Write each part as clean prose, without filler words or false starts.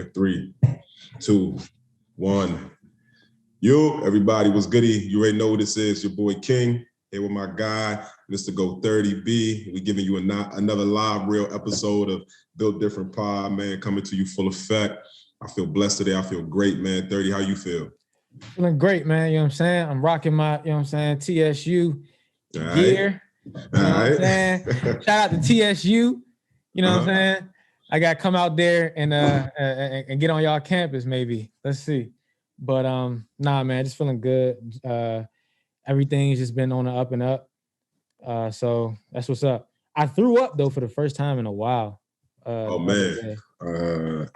right, 3, 2, 1. Yo, everybody, what's goody? You already know what this is. Your boy King here with my guy, Mr. Go 30B. We giving you another live, real episode of Built Different Pod, man, coming to you full effect. I feel blessed today. I feel great, man. 30, how you feel? Feeling great, man. You know what I'm saying? I'm rocking my, you know what I'm saying, TSU gear. You know what I'm saying? Shout out to TSU. You know what I'm saying? I got to come out there and get on y'all campus, maybe. Let's see. But nah, man, just feeling good. Everything's just been on the up and up. So that's what's up. I threw up though for the first time in a while. Oh man.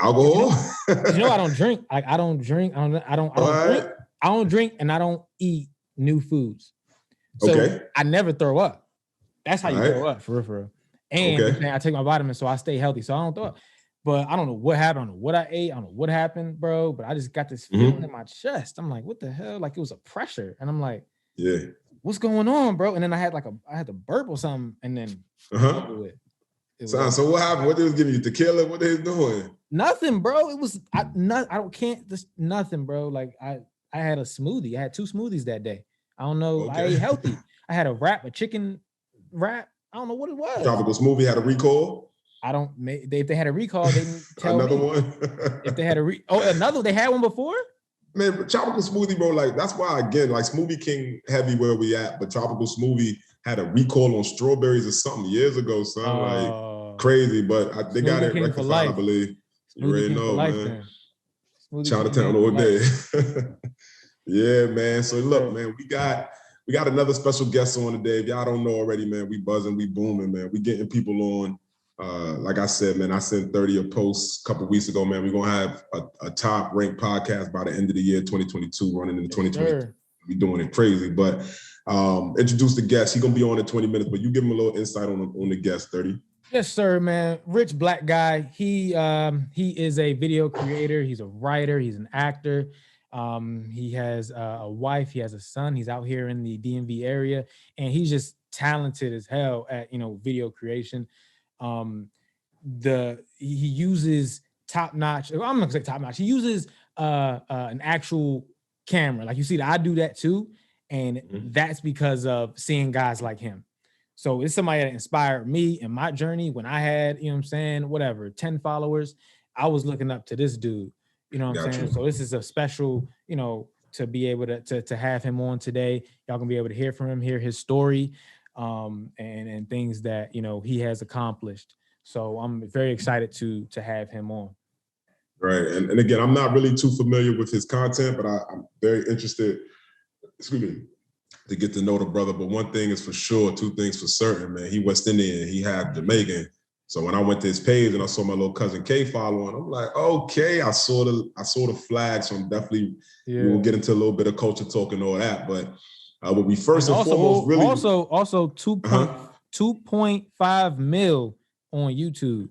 Alcohol? You know, I don't drink. I don't drink. I don't drink and I don't eat new foods. So I never throw up. That's how you throw up, for real. And I take my vitamins, so I stay healthy. So I don't throw up. But I don't know what happened. I don't know what I ate. I don't know what happened, bro. But I just got this feeling in my chest. I'm like, what the hell? Like it was a pressure. And I'm like, yeah, what's going on, bro? And then I had to burp or something, and then So what happened? What they was giving you? Tequila? What they was doing? Nothing, bro. It was nothing, bro. Like I had a smoothie. I had 2 smoothies that day. I don't know. I ate healthy. I had a chicken wrap. I don't know what it was. Tropical Smoothie had a recall. If they had a recall, they didn't tell another me. One. If they had they had one before. Man, Tropical Smoothie, bro. Like that's why again, like Smoothie King heavy where we at, but Tropical Smoothie had a recall on strawberries or something years ago, son. Like crazy, but they got it rectified, I believe. You already know, man. Chinatown all day. Yeah, man. So look, man, we got another special guest on today. If y'all don't know already, man, we buzzing, we booming, man. We getting people on. Like I said, man, I sent 30 a post a couple weeks ago, man. We're gonna have a top ranked podcast by the end of the year, 2022, running into 2023. We're doing it crazy, but introduce the guest. He's gonna be on in 20 minutes, but you give him a little insight on the guest, 30. Yes, sir, man. Rich black guy. He is a video creator. He's a writer. He's an actor. He has a wife. He has a son. He's out here in the DMV area, and he's just talented as hell at video creation. He uses top-notch. I'm not gonna say top-notch. He uses an actual camera. Like you see, I do that too, and that's because of seeing guys like him. So it's somebody that inspired me in my journey when I had, 10 followers. I was looking up to this dude. You know what I'm saying? So this is a special, to be able to have him on today. Y'all gonna be able to hear from him, hear his story, and things that he has accomplished. So I'm very excited to have him on. Right, and again, I'm not really too familiar with his content, but I'm very interested. To get to know the brother. But one thing is for sure, 2 things for certain, man. He West Indian, he had Jamaican. So when I went to his page and I saw my little cousin K following, I'm like, okay, I saw the flag. So I'm definitely we'll get into a little bit of culture talk and all that. But what we first and foremost really also 2.5 mil on YouTube.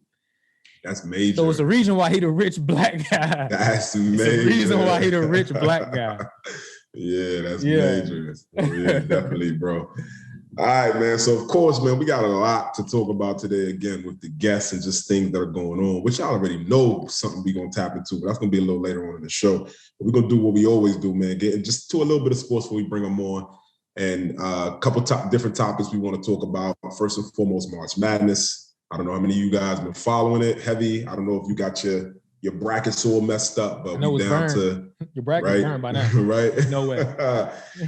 That's major. So it's a reason why he the rich black guy. That's major. It's a reason why he the rich black guy. Yeah, that's major. Yeah, definitely, bro. All right, man. So, of course, man, we got a lot to talk about today, again, with the guests and just things that are going on, which y'all already know something we're going to tap into, but that's going to be a little later on in the show. But we're going to do what we always do, man, get just to a little bit of sports before we bring them on, and a couple different topics we want to talk about. First and foremost, March Madness. I don't know how many of you guys been following it heavy. I don't know if you got your brackets all messed up, but we down to your bracket's burned by now. Right? No way.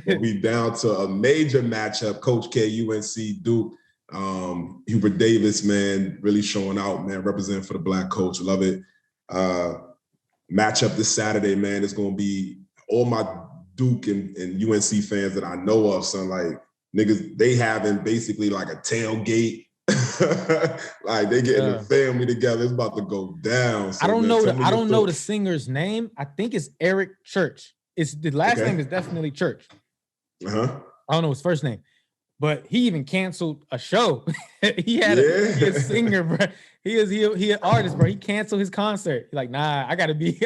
We down to a major matchup. Coach K, UNC, Duke. Hubert Davis, man, really showing out, man, representing for the black coach. Love it. Matchup this Saturday, man. It's gonna be all my Duke and UNC fans that I know of, son. Like niggas, they having basically like a tailgate. Like they getting the family together. It's about to go down. So, I don't know the singer's name. I think it's Eric Church. It's the last name is definitely Church. I don't know his first name, but he even canceled a show. He had a singer, bro. He an artist, bro. He canceled his concert. He's like, nah, I gotta be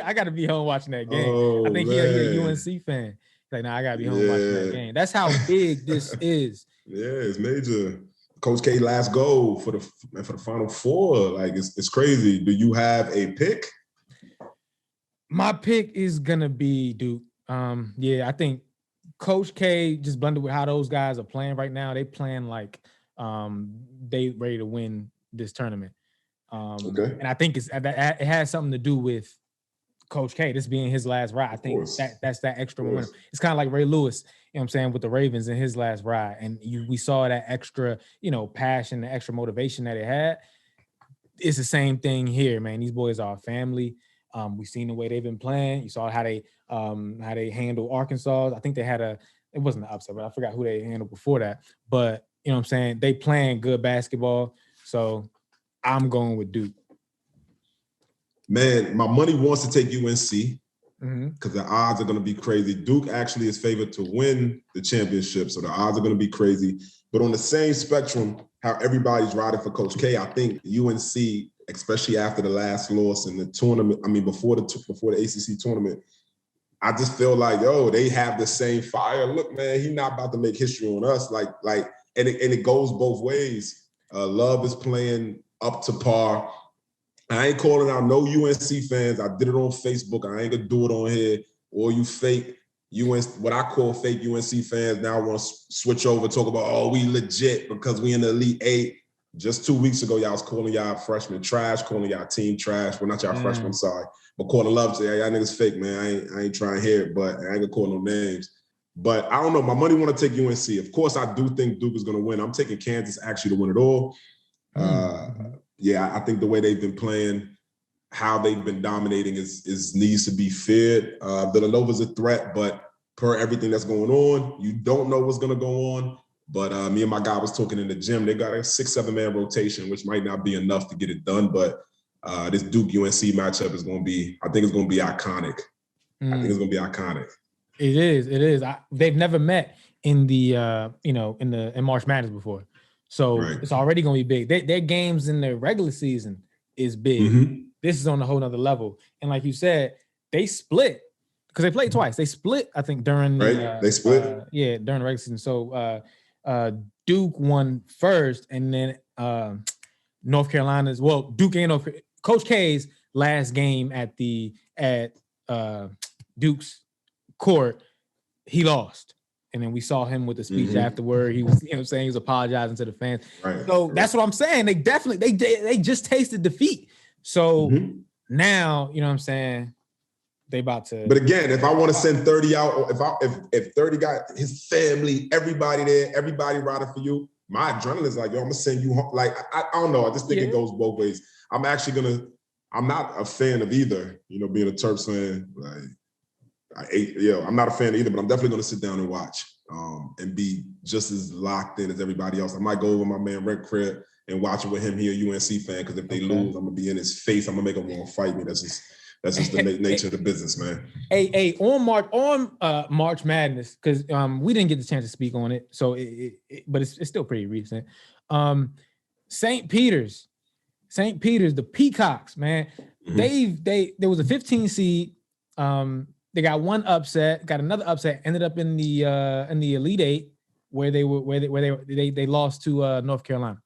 home watching that game. I think he a UNC fan. He's like, nah, I gotta be home watching that game. That's how big this is. Yeah, it's major. Coach K last goal for the Final Four. Like it's crazy. Do you have a pick? My pick is gonna be Duke. Yeah, I think Coach K just blended with how those guys are playing right now. They playing like they ready to win this tournament. Okay. And I think it has something to do with Coach K, this being his last ride. I think that's that extra momentum. It's kind of like Ray Lewis, you know what I'm saying, with the Ravens in his last ride. And we saw that extra, passion, the extra motivation that it had. It's the same thing here, man. These boys are a family. We've seen the way they've been playing. You saw how they handle Arkansas. I think they had it wasn't an upset, but I forgot who they handled before that. But you know what I'm saying? They playing good basketball. So I'm going with Duke. Man, my money wants to take UNC because the odds are going to be crazy. Duke actually is favored to win the championship, so the odds are going to be crazy. But on the same spectrum, how everybody's riding for Coach K, I think UNC, especially after the last loss in the tournament, before the ACC tournament, I just feel like, they have the same fire. Look, man, he's not about to make history on us. And it goes both ways. Love is playing up to par. I ain't calling out no UNC fans. I did it on Facebook. I ain't gonna do it on here. Or you fake what I call fake UNC fans now want to switch over, talk about, we legit because we in the Elite Eight. Just 2 weeks ago, y'all was calling y'all freshmen trash, calling y'all team trash. Well, not y'all freshmen, sorry. But calling Love, say, y'all niggas fake, man. I ain't trying to hear it, but I ain't gonna call no names. But I don't know. My money want to take UNC. Of course, I do think Duke is gonna win. I'm taking Kansas actually to win it all. Yeah, I think the way they've been playing, how they've been dominating is needs to be feared. Villanova's a threat, but per everything that's going on, you don't know what's going to go on. But me and my guy was talking in the gym. They got a 6-7 man rotation, which might not be enough to get it done. But this Duke UNC matchup is going to be, I think it's going to be iconic. I think it's going to be iconic. It is. They've never met in the in March Madness before. So It's already going to be big. Their games in the regular season is big. This is on a whole nother level. And like you said, they split because they played twice. They split, I think, during they split. During the regular season. So Duke won first, and then North Carolina's Duke and Coach K's last game at Duke's court, he lost. And then we saw him with the speech afterward. He was, saying he was apologizing to the fans. So that's what I'm saying. They definitely they just tasted defeat. So now, you know what I'm saying, they about to. But again, if I want to send 30 out, or if 30 got his family, everybody there, everybody riding for you, my adrenaline is like, I'm gonna send you home. Like, I don't know. I just think it goes both ways. I'm not a fan of either, being a Terps fan. I'm not a fan of either, but I'm definitely going to sit down and watch and be just as locked in as everybody else. I might go over my man Red Crib and watch it with him. He a UNC fan, because if they lose, I'm going to be in his face. I'm going to make him want to fight me. That's just the nature of the business, man. Hey, on March Madness, because we didn't get the chance to speak on it, so but it's still pretty recent. St. Peter's, the Peacocks, man. There was a 15 seed. They got one upset, got another upset, ended up in the Elite Eight, where they lost to North Carolina.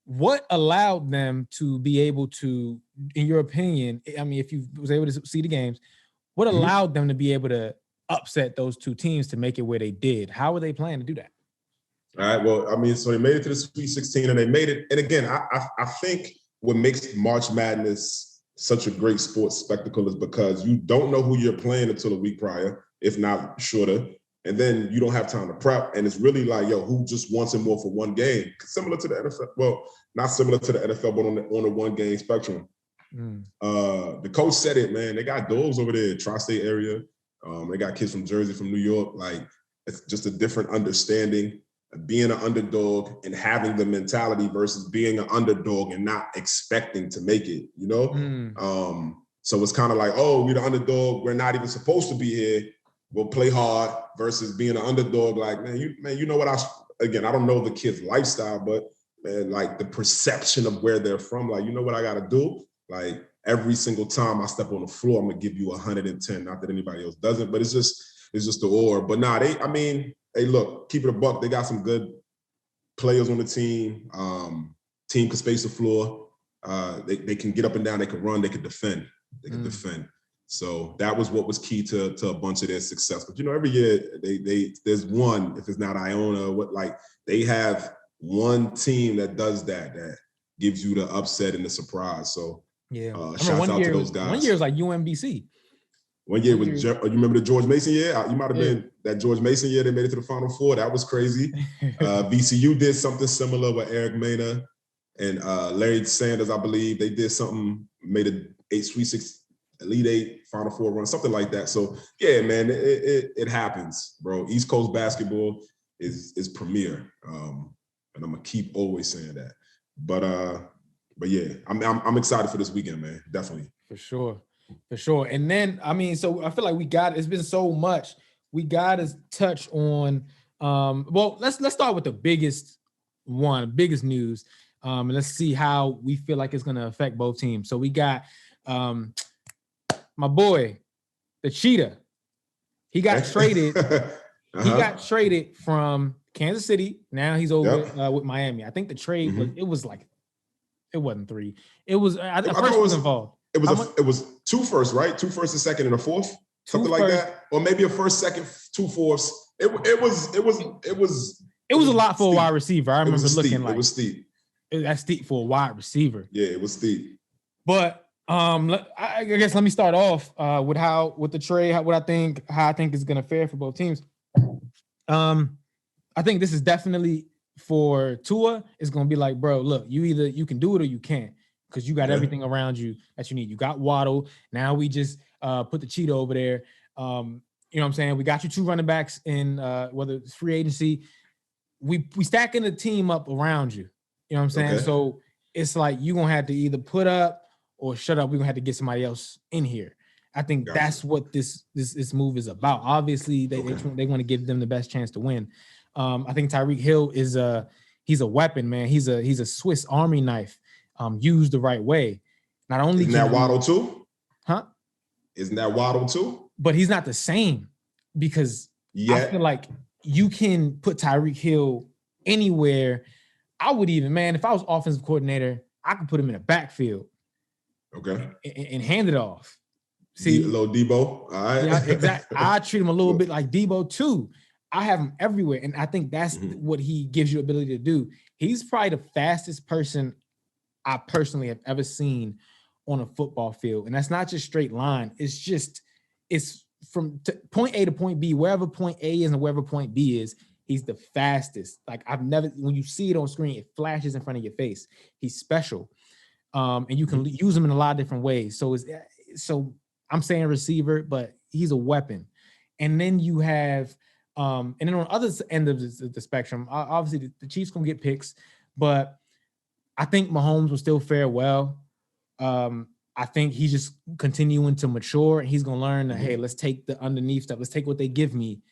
What allowed them to be able to, in your opinion, if you was able to see the games, what allowed them to be able to upset those two teams to make it where they did? How were they planning to do that? All right. Well, so they made it to the Sweet 16, and they made it. And again, I think what makes March Madness such a great sports spectacle is because you don't know who you're playing until a week prior, if not shorter. And then you don't have time to prep. And it's really like, who just wants it more for one game? Similar to the NFL. Well, not similar to the NFL, but on the one game spectrum. The coach said it, man. They got dogs over there, tri-state area. They got kids from Jersey, from New York. Like, it's just a different understanding of being an underdog and having the mentality versus being an underdog and not expecting to make it, So it's kind of like, we're the underdog. We're not even supposed to be here. We'll play hard, versus being an underdog. Like, you know what? I don't know the kid's lifestyle, but man, like the perception of where they're from, like, you know what I got to do? Like, every single time I step on the floor, I'm going to give you 110. Not that anybody else doesn't, but it's just the aura. But hey, look, keep it a buck. They got some good players on the team. Team can space the floor. They can get up and down. They can run. They can defend. So that was what was key to a bunch of their success. But every year there's one, if it's not Iona, they have one team that does that gives you the upset and the surprise. So yeah, shouts out to those guys. One year was like UMBC. One year was, you remember the George Mason year? You might have been that George Mason year. They made it to the Final Four. That was crazy. VCU did something similar with Eric Mena and Larry Sanders, I believe. They did something, made an Sweet 16, Elite Eight, Final Four run, something like that. So yeah, man, it happens, bro. East Coast basketball is premier, and I'm gonna keep always saying that. But yeah, I'm excited for this weekend, man. Definitely. For sure. And then so I feel like it's been so much. We got to touch on. Well, let's start with the biggest news. And let's see how we feel like it's gonna affect both teams. So we got my boy, the Cheetah. He got traded. He got traded from Kansas City. Now he's over with Miami. I think the trade it wasn't 3. It was I first was involved. It was 2 firsts, right? 2 firsts, a second, and a fourth, something like that, or maybe a first, second, 2 fourths. It was a lot for a wide receiver. I remember looking like it was steep. That's steep for a wide receiver. Yeah, it was steep. But I guess let me start off with the trade, how I think is gonna fare for both teams. I think this is definitely for Tua. It's gonna be like, bro, look, you can do it or you can't, because you got everything around you that you need. You got Waddle. Now we just put the Cheetah over there. You know what I'm saying? We got you 2 running backs in whether it's free agency. We stacking the team up around you. You know what I'm saying? Okay. So it's like you're gonna have to either put up or shut up. We're gonna have to get somebody else in here. I think that's what this move is about. Obviously, they want to give them the best chance to win. I think Tyreek Hill he's a weapon, man. He's a Swiss Army knife, used the right way. Not only isn't that Waddle too? Huh? Isn't that Waddle too? But he's not the same, because I feel like you can put Tyreek Hill anywhere. I would even, man, if I was offensive coordinator, I could put him in a backfield. Okay. And hand it off. See, a little Debo. All right. Yeah, exactly. I treat him a little bit like Debo too. I have him everywhere, and I think that's what he gives you ability to do. He's probably the fastest person I personally have ever seen on a football field, and that's not just straight line. It's from point A to point B, wherever point A is and wherever point B is. He's the fastest. Like when you see it on screen, it flashes in front of your face. He's special, and you can use him in a lot of different ways. So I'm saying receiver, but he's a weapon. And then you have. And then on the other end of the spectrum, obviously the Chiefs gonna get picks, but I think Mahomes will still fare well. I think he's just continuing to mature, and he's gonna learn that, hey, let's take the underneath stuff. Let's take what they give me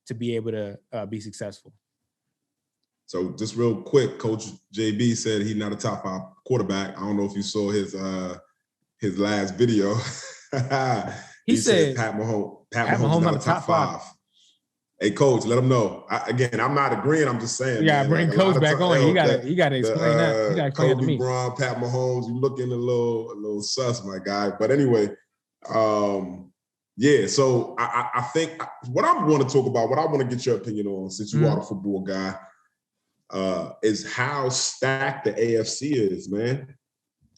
to be able to be successful. So just real quick, Coach JB said he's not a top 5 quarterback. I don't know if you saw his last video. he said Pat Mahomes not a top 5. Hey, Coach, let him know. I'm not agreeing. I'm just saying. Yeah, bring Coach back on. You gotta explain that. You gotta explain it to me. Kobe Bryant, Pat Mahomes, you looking a little sus, my guy. But anyway, yeah. So I think what I want to talk about, what I want to get your opinion on, since you are the football guy, is how stacked the AFC is, man.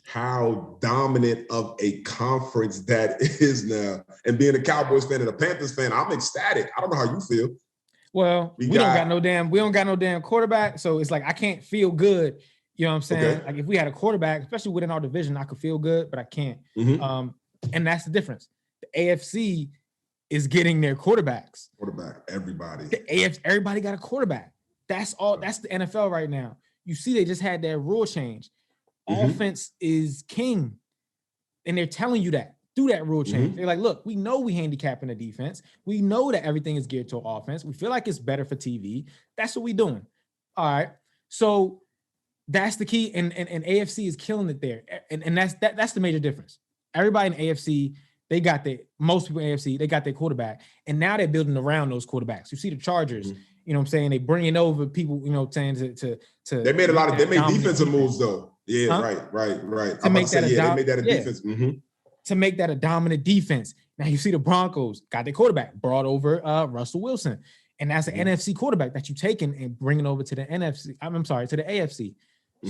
How dominant of a conference that is now. And being a Cowboys fan and a Panthers fan, I'm ecstatic. I don't know how you feel. Well, we don't got no damn quarterback. So it's like I can't feel good. You know what I'm saying? Okay. Like if we had a quarterback, especially within our division, I could feel good, but I can't. And that's the difference. The AFC is getting their quarterbacks. Everybody. The AFC, everybody got a quarterback. That's all. That's the NFL right now. You see, they just had their rule change. Offense is king, and they're telling you that through that rule change. They're like, look, we know we handicap in the defense. We know that everything is geared to offense. We feel like it's better for TV. That's what we're doing. All right. So that's the key. And AFC is killing it there. And that's the major difference. Everybody in AFC, most people in AFC, they got their quarterback. And now they're building around those quarterbacks. You see the Chargers, you know what I'm saying? They bringing over people, you know what I'm saying, to they made defensive moves though. Yeah, right. To make that a defense. To make that a dominant defense. Now you see the Broncos got their quarterback, brought over Russell Wilson. And that's an NFC quarterback that you taking and bringing over to the NFC. I'm sorry, to the AFC.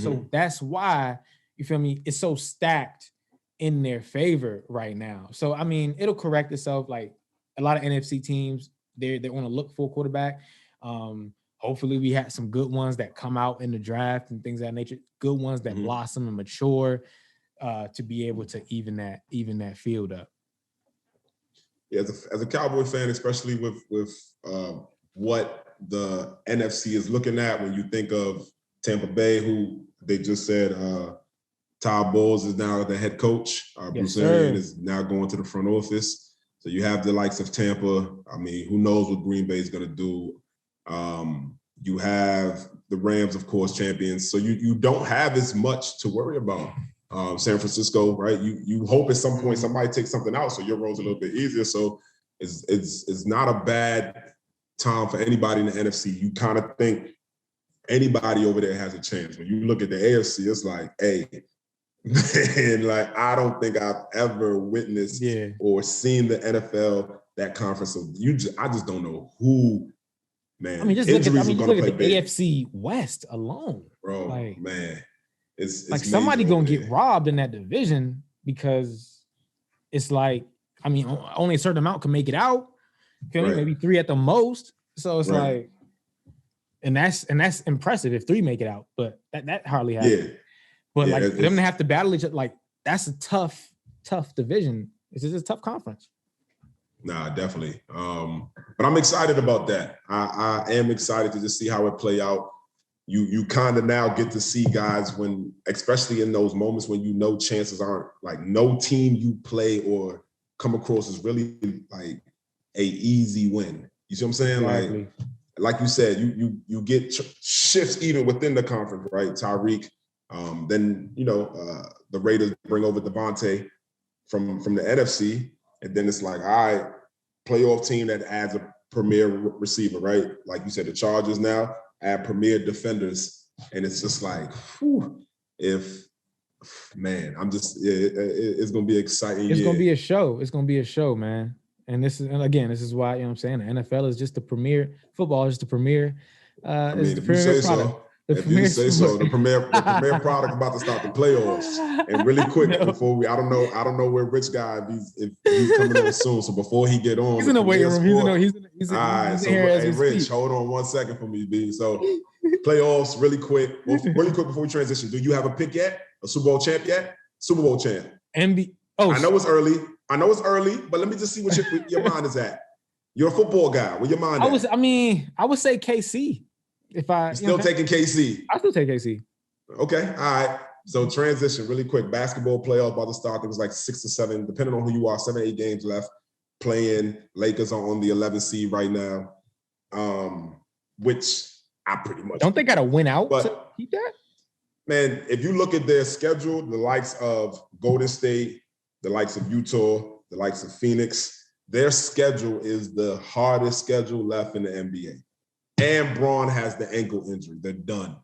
So that's why, you feel me, it's so stacked in their favor right now. So, I mean, it'll correct itself. Like a lot of NFC teams, they want to look for a quarterback. Hopefully we had some good ones that come out in the draft and things of that nature, good ones that blossom and mature to be able to even that field up. Yeah, as a Cowboy fan, especially with what the NFC is looking at when you think of Tampa Bay, who they just said Todd Bowles is now the head coach. Bruce Arians is now going to the front office. So you have the likes of Tampa. I mean, who knows what Green Bay is going to do. You have the Rams, of course, champions. So you don't have as much to worry about. San Francisco, right? You hope at some point somebody takes something out so your road's a little bit easier. So it's not a bad time for anybody in the NFC. You kind of think anybody over there has a chance. When you look at the AFC, it's like, hey, man, like I don't think I've ever witnessed or seen the NFL, that conference. So I just don't know who, man. I mean, just look at the AFC West alone. Bro, like, man. It's like somebody gonna get robbed in that division because it's like, I mean, only a certain amount can make it out. Feel me? Maybe 3 at the most. So it's like, and that's impressive if 3 make it out, but that hardly happens. Yeah. But like for them to have to battle each other, like that's a tough division. It's just a tough conference. Nah, definitely. But I'm excited about that. I am excited to just see how it play out. You kind of now get to see guys when, especially in those moments when you know chances aren't, like no team you play or come across is really like a easy win. You see what I'm saying? Exactly. Like you said, you get shifts even within the conference, right? Tyreek, then the Raiders bring over Devontae from the NFC, and then it's like, all right, playoff team that adds a premier receiver, right? Like you said, the Chargers now add premier defenders, and it's just like, whew, it's gonna be exciting. It's gonna be a show. It's gonna be a show, man. And this is why, you know what I'm saying, the NFL is just the premier, football is the premier. It's the premier product. The premier product about to start the playoffs. And really quick, before I don't know where Rich guy, if he's coming on soon. So before he get on, he's in the waiting room. He's all right. So hey, Rich, hold on 1 second for me, B. So playoffs, really quick before we transition. Do you have a pick yet? A Super Bowl champ yet? Super Bowl champ. I know it's early, but let me just see what your mind is at. You're a football guy. Where your mind at? I would say KC. If I still taking KC. I still take KC. Okay. All right. So transition really quick. Basketball playoff about to start. There was like 6 or 7, depending on who you are, 7 or 8 games left. Playing. Lakers are on the 11th seed right now. Which I pretty much don't they got to win out to keep that? Man, if you look at their schedule, the likes of Golden State, the likes of Utah, the likes of Phoenix, their schedule is the hardest schedule left in the NBA. And Braun has the ankle injury. They're done.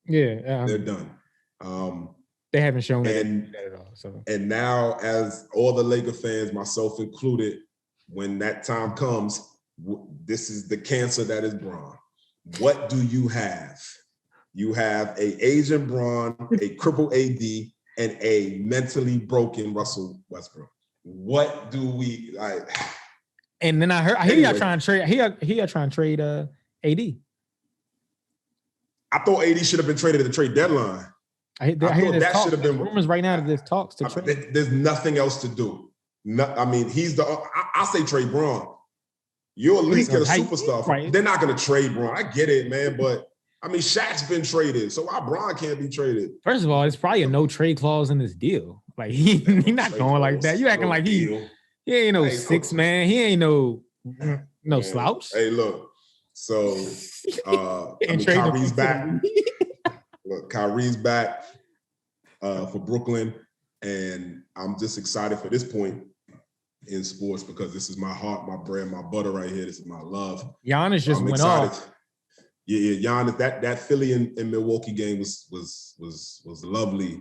Yeah. They're done. They haven't shown that at all. So. And now, as all the Laker fans, myself included, when that time comes, this is the cancer that is Braun. What do you have? You have a Asian Braun, a crippled AD, and a mentally broken Russell Westbrook. What do we like? And then I hear y'all trying to trade. Y'all trying to trade AD. I thought AD should have been traded at the trade deadline. I hear that should have been rumors right now that there's talks to trade. There's nothing else to do. I'll say trade Braun. You'll at least get a superstar. Right. They're not going to trade Braun. I get it, man, but I mean, Shaq's been traded, so why Braun can't be traded? First of all, it's probably a no trade clause in this deal. Like he's not going like that. You acting like he ain't no 6 man. He ain't no slouch. Hey, look. So Kyrie's back. Look, Kyrie's back for Brooklyn, and I'm just excited for this point in sports because this is my heart, my bread, my butter right here. This is my love. Giannis just went off. Yeah, Giannis. That Philly and Milwaukee game was lovely.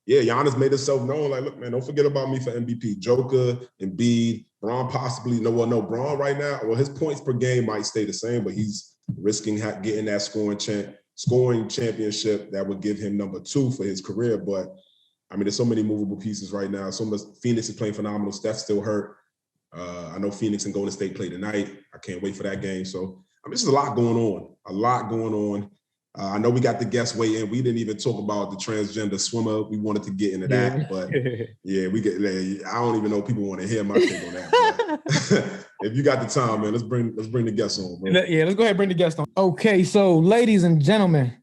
yeah, Giannis made himself known. Like, look, man, don't forget about me for MVP. Joker, Embiid, Bron possibly. No, Bron right now, well, his points per game might stay the same, but he's risking getting that scoring championship that would give him number 2 for his career. But, I mean, there's so many movable pieces right now. So much. Phoenix is playing phenomenal. Steph's still hurt. I know Phoenix and Golden State play tonight. I can't wait for that game. So, I mean, there's a lot going on. I know we got the guests weigh in. We didn't even talk about the transgender swimmer. We wanted to get into that, but yeah, I don't even know if people want to hear my take on that. If you got the time, man, let's bring the guests on, bro. Yeah, let's go ahead and bring the guests on. Okay, so ladies and gentlemen,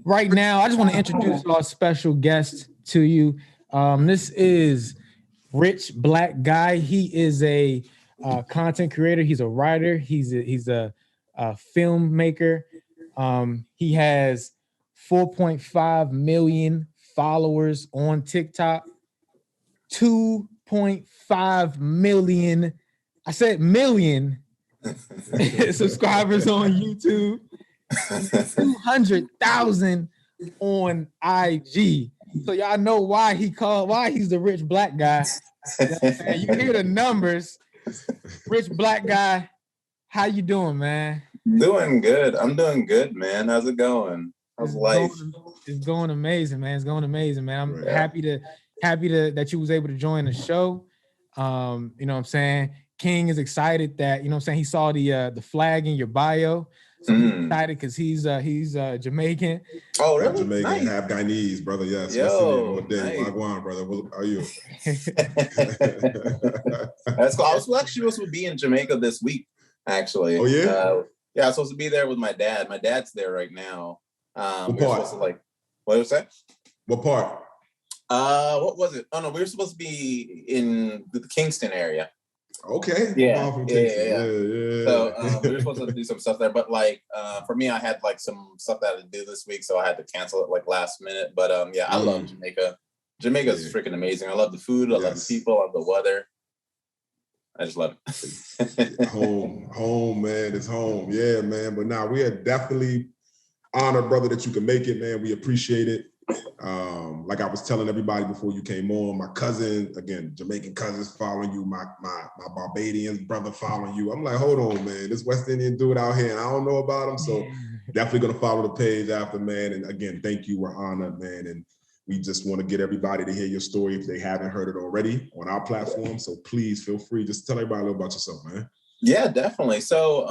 right now I just want to introduce our special guest to you. This is Rich Black Guy. He is a content creator. He's a writer. He's a filmmaker. He has 4.5 million followers on TikTok, 2.5 million, I said million subscribers on YouTube, 200,000 on IG. So y'all know why he's the Rich Black Guy. You hear the numbers. Rich Black Guy, how you doing, man? Doing good. I'm doing good, man. How's it going? How's life? It's going amazing, man. It's going amazing, man. I'm happy that you was able to join the show. You know what I'm saying? King is excited that, you know what I'm saying, he saw the flag in your bio. So he's excited because he's Jamaican. Oh, really? Jamaican, nice. Half Guyanese, brother. Yes. Yo, nice. Wagwan, brother. How are you? That's cool. I was actually supposed to be in Jamaica this week, actually. Oh, yeah? Yeah, I was supposed to be there with my dad. My dad's there right now. What part? What was that? What part? What was it? Oh no, we were supposed to be in the Kingston area. Okay. Yeah. So we were supposed to do some stuff there, but for me, I had some stuff that I had to do this week, so I had to cancel it last minute. But I love Jamaica. Jamaica's freaking amazing. I love the food. I love the people. I love the weather. I just love it. home, man. It's home. Yeah, man. But now we are definitely honored, brother, that you can make it, man. We appreciate it. Like I was telling everybody before you came on, my cousin, again, Jamaican cousins following you, my Barbadian brother following you. I'm like, hold on, man. This West Indian dude out here, and I don't know about him. So definitely gonna follow the page after, man. And again, thank you. We're honored, man. And we just want to get everybody to hear your story if they haven't heard it already on our platform. So please feel free. Just tell everybody a little about yourself, man. Yeah, definitely. So,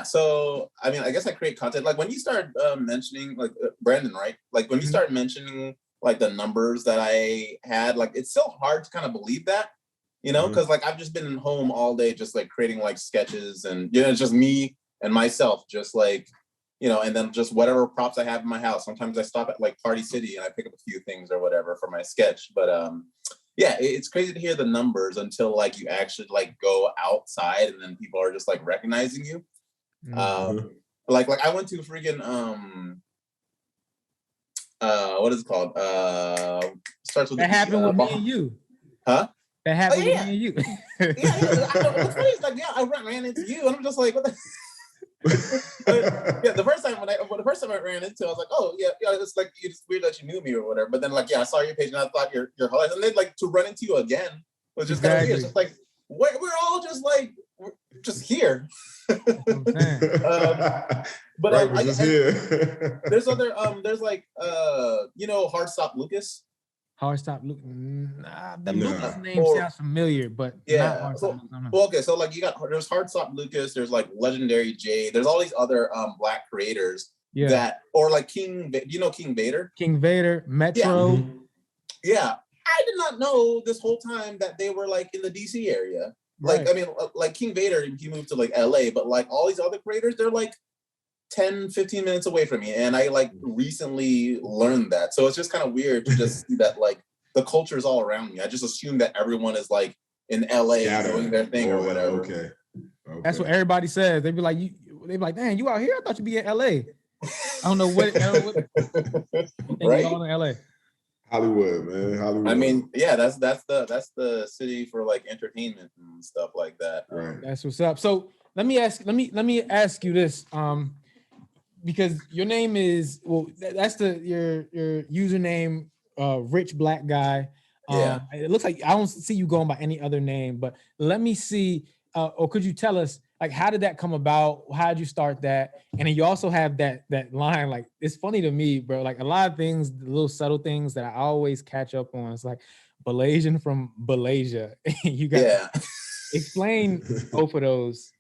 so I mean, I guess I create content. Like when you start mentioning, Brandon, right? Like when you start mentioning the numbers that I had, it's still hard to kind of believe that, you know, because I've just been home all day, just creating sketches, and it's just me and myself, just and then just whatever props I have in my house. Sometimes I stop at Party City and I pick up a few things or whatever for my sketch. But it's crazy to hear the numbers until you actually go outside and then people are just recognizing you. I went to freaking what is it called? Starts with that happened with me and you. Huh? That happened with me and you. What's funny is I ran into you and I'm just like, what the the first time I ran into, I was like, oh yeah, it's it's weird that you knew me or whatever. But then I saw your page and I thought you're hilarious. And then to run into you again was just kind of weird. It's just we're all we're just here. But here. There's other there's Hard Stop Lucas. Hard Stop Lucas. Lucas name sounds familiar, but not Hard Stop Lucas. Well, okay, so there's Hard Stop Lucas, there's Legendary Jay, there's all these other black creators that, or King. Do you know King Vader? King Vader, Metro. Yeah. I did not know this whole time that they were in the DC area. Right. I mean, King Vader, he moved to LA, but all these other creators, they're 10, 15 minutes away from me. And I recently learned that. So it's just kind of weird to just see that the culture is all around me. I just assume that everyone is in LA doing their thing or whatever. Okay. That's what everybody says. They'd be like, "Damn, you out here? I thought you'd be in LA." I don't know what right? All in LA. Hollywood, man. Hollywood. I mean, yeah, that's the city for entertainment and stuff like that. Right. That's what's up. So let me ask you this. Because your name is, that's your username Rich Black Guy. It looks like I don't see you going by any other name, but let me see. Or could you tell us, like, how did that come about? How did you start that? And then you also have that line. Like, it's funny to me, bro. Like, a lot of things, the little subtle things that I always catch up on. It's like Malaysian from Malaysia. You got explain both of those.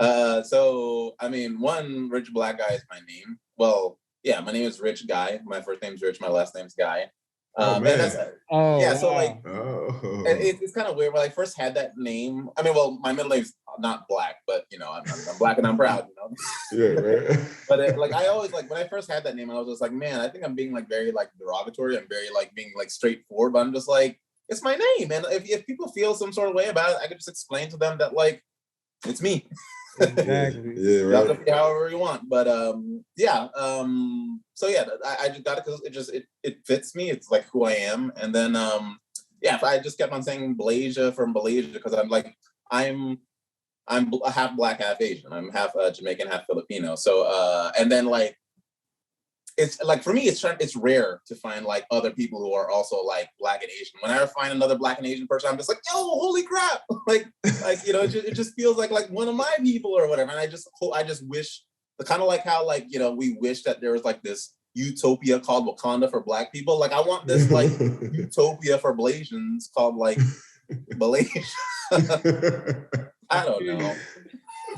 So I mean, one, Rich Black Guy is my name. Well, yeah, my name is Rich Guy. My first name's Rich. My last name's Guy. Oh man! So like, it's kind of weird. When I first had that name, I mean, well, my middle name's not Black, but you know, I'm Black and I'm proud. You know. Yeah, right. But like, I always like when I first had that name, I was just like, man, I think I'm being like very like derogatory. I'm very like being like straightforward. But I'm just like, it's my name, and if people feel some sort of way about it, I could just explain to them that like, it's me. Exactly. Yeah, right. However you want, but so yeah, I just got it because it fits me. It's like who I am, and then I just kept on saying Malaysia from Malaysia because I'm a half Black, half Asian. I'm half Jamaican, half Filipino. So and then like, it's like for me, it's rare to find like other people who are also like Black and Asian. When I find another Black and Asian person, I'm just like, yo, holy crap! like you know, it just feels like one of my people or whatever. And I just wish, kind of like how like, you know, we wish that there was like this utopia called Wakanda for Black people. Like I want this like utopia for Malaysians called like Malaysia. I don't know.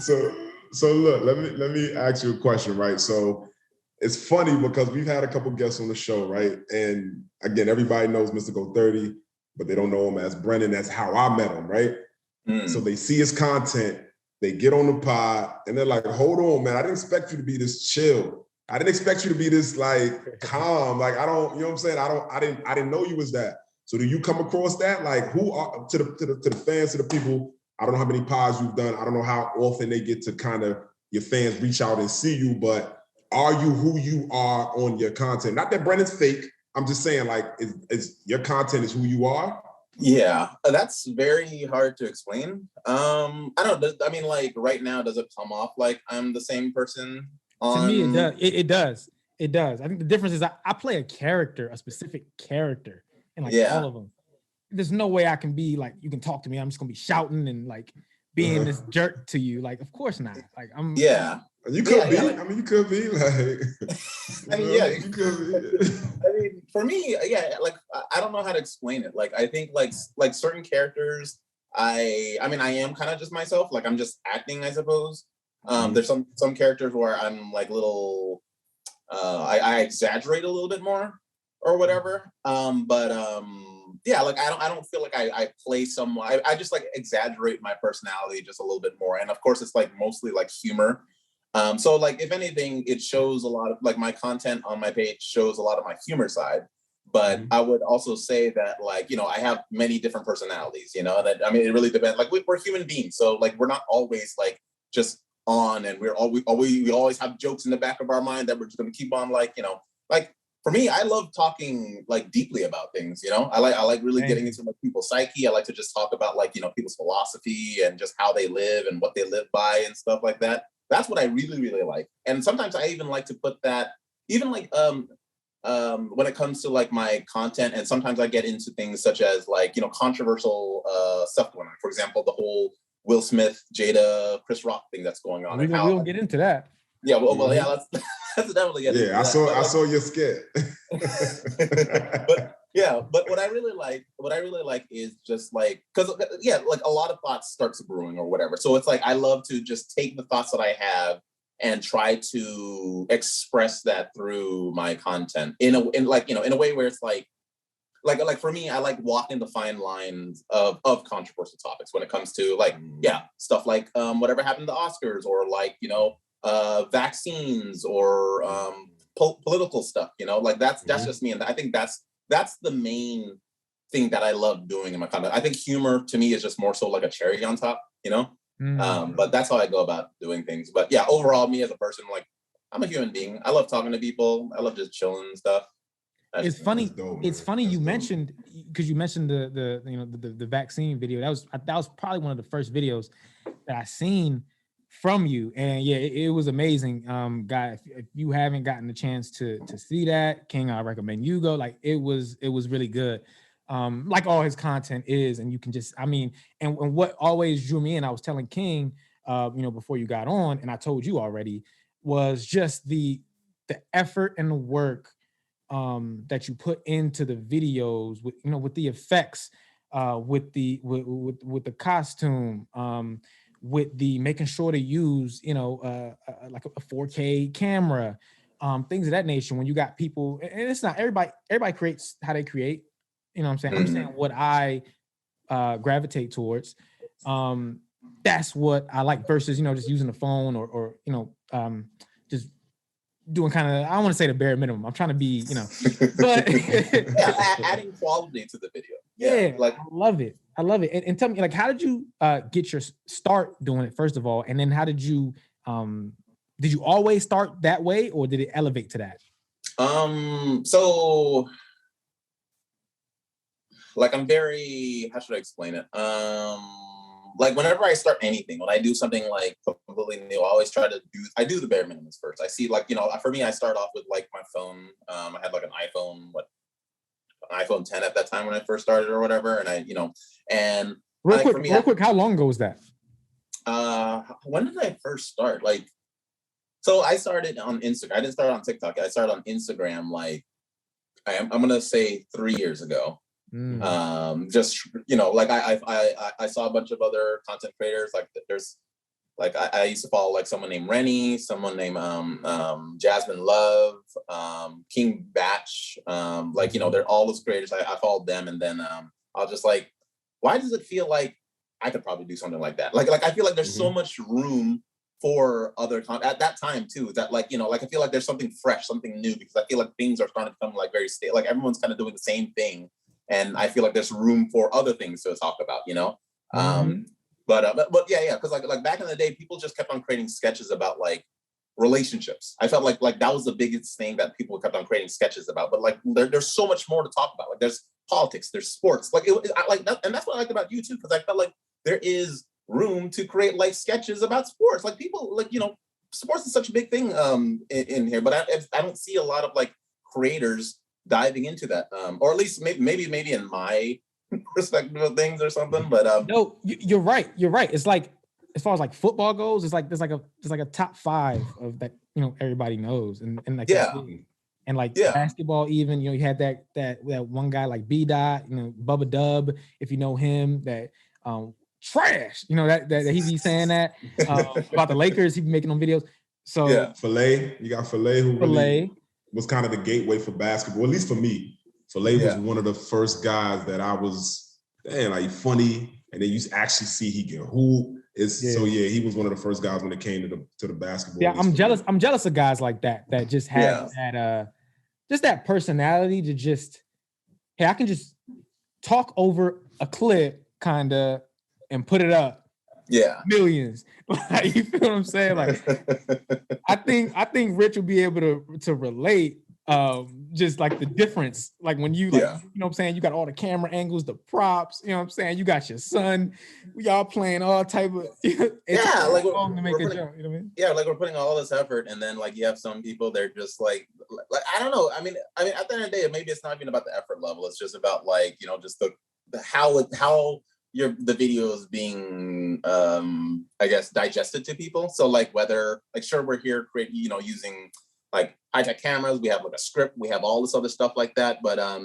So look, let me ask you a question, right? So it's funny because we've had a couple guests on the show, right? And again, everybody knows Mystikal 30, but they don't know him as Brendan. That's how I met him, right? So they see his content, they get on the pod, and they're like, hold on, man, I didn't expect you to be this chill. I didn't expect you to be this like calm. Like, I don't, you know what I'm saying? I didn't know you was that. So do you come across that? Like, who are to the fans, to the people? I don't know how many pods you've done. I don't know how often they get to kind of your fans reach out and see you, but are you who you are on your content? Not that Brendan's fake. I'm just saying, like, is your content is who you are? Yeah, that's very hard to explain. I don't know. I mean, like right now, does it come off like I'm the same person? To me, it does. It does. It does. I think the difference is I play a character, a specific character, and like all of them. There's no way I can be like, you can talk to me. I'm just gonna be shouting and like being this jerk to you. Like, of course not. Like I'm. Yeah. You could be. Like, I mean, you could be like. I mean, you could be. I mean, for me, like I don't know how to explain it. Like, I think like certain characters, I mean, I am kind of just myself. Like, I'm just acting, I suppose. There's some characters where I'm like little. I exaggerate a little bit more or whatever. Like I don't feel like I play someone. I just like exaggerate my personality just a little bit more. And of course, it's like mostly like humor. So like, if anything, it shows a lot of like my content on my page shows a lot of my humor side, but I would also say that like, you know, I have many different personalities, you know, that, I mean, it really depends. Like we're human beings. So like, we're not always like just on, and we always have jokes in the back of our mind that we're just going to keep on like, you know, like for me, I love talking like deeply about things, you know, I like really getting into like people's psyche. I like to just talk about like, you know, people's philosophy and just how they live and what they live by and stuff like that. That's what I really, really like. And sometimes I even like to put that, even like when it comes to like my content, and sometimes I get into things such as like, you know, controversial stuff going on. For example, the whole Will Smith, Jada, Chris Rock thing that's going on. We'll get into that. Yeah, well, yeah, let's definitely get into that. I saw your skit. But what I really like is just like, because like a lot of thoughts starts brewing or whatever. So it's like I love to just take the thoughts that I have and try to express that through my content in a way where it's like for me, I like walking the fine lines of controversial topics when it comes to like stuff like whatever happened to the Oscars, or like, you know, vaccines, or political stuff, you know, like that's just me. And I think that's the main thing that I love doing in my content. I think humor to me is just more so like a cherry on top, you know? But that's how I go about doing things. But yeah, overall, me as a person, like I'm a human being. I love talking to people. I love just chilling and stuff. It's funny. It's funny you mentioned, because you mentioned the vaccine video. That was probably one of the first videos that I seen from you. And yeah, it was amazing. Guy, if you haven't gotten the chance to see that, King, I recommend you go. Like it was really good. Like all his content is, and you can just, I mean, and what always drew me in, I was telling King, before you got on, and I told you already, was just the effort and the work that you put into the videos with the effects, with the costume, with the making sure to use, like a 4K camera, things of that nature. When you got people, and it's not everybody creates how they create, you know what I'm saying? I'm saying what I gravitate towards. That's what I like versus, just using the phone or just doing kind of, I don't want to say the bare minimum. I'm trying to be, but adding quality to the video. Yeah, like I love it. And tell me, like, how did you get your start doing it, first of all? And then how did you always start that way, or did it elevate to that? So like I'm very, how should I explain it? Like whenever I start anything, when I do something like completely new, I always try to do the bare minimums first. I see, like, for me, I start off with like my phone. I had like an iPhone 10 at that time when I first started or whatever. And and real quick, how long ago was that? When did I first start? Like, so I started on Instagram. I didn't start on TikTok. I started on Instagram, like, I'm going to say 3 years ago. Just, like I saw a bunch of other content creators. Like there's, like, I used to follow like someone named Rennie, someone named Jasmine Love, King Batch. Like, they're all those creators. I followed them, and then I was just like, why does it feel like I could probably do something like that? Like I feel like there's so much room for other content at that time too. That like, like I feel like there's something fresh, something new, because I feel like things are starting to become like very stale. Like everyone's kind of doing the same thing. And I feel like there's room for other things to talk about, But yeah, because like back in the day, people just kept on creating sketches about like relationships. I felt like that was the biggest thing that people kept on creating sketches about. But like there's so much more to talk about. Like there's politics, there's sports. Like and that's what I liked about you too, because I felt like there is room to create like sketches about sports. Like people, like, sports is such a big thing in here, but I don't see a lot of like creators diving into that, or at least maybe in my perspective of things or something. But no, you're right. It's like, as far as like football goes, it's like there's like a top 5 of that, everybody knows, and like and like basketball, even, you had that one guy like B Dot, Bubba Dub, if you know him, that trash, that he be saying that about the Lakers, he be making them videos. So Filet, you got Filet, who really was kind of the gateway for basketball, at least for me. Filet was one of the first guys that I was, like, funny, and then you actually see he can hoop. So he was one of the first guys when it came to the basketball. Yeah, I'm jealous of guys like that just have that just that personality to just, hey, I can just talk over a clip kinda and put it up. Yeah, millions. Like, you feel what I'm saying? Like, I think Rich will be able to relate, just like the difference. Like when you, like, you know what I'm saying, you got all the camera angles, the props, you know what I'm saying, you got your son, we all playing all type of like to make a joke, you know what I mean? Yeah, like we're putting all this effort, and then like you have some people, they're just like I don't know. I mean at the end of the day, maybe it's not even about the effort level. It's just about like, just the how the video is being I guess digested to people. So like whether, like, sure, we're here using like high-tech cameras, we have like a script, we have all this other stuff like that, but I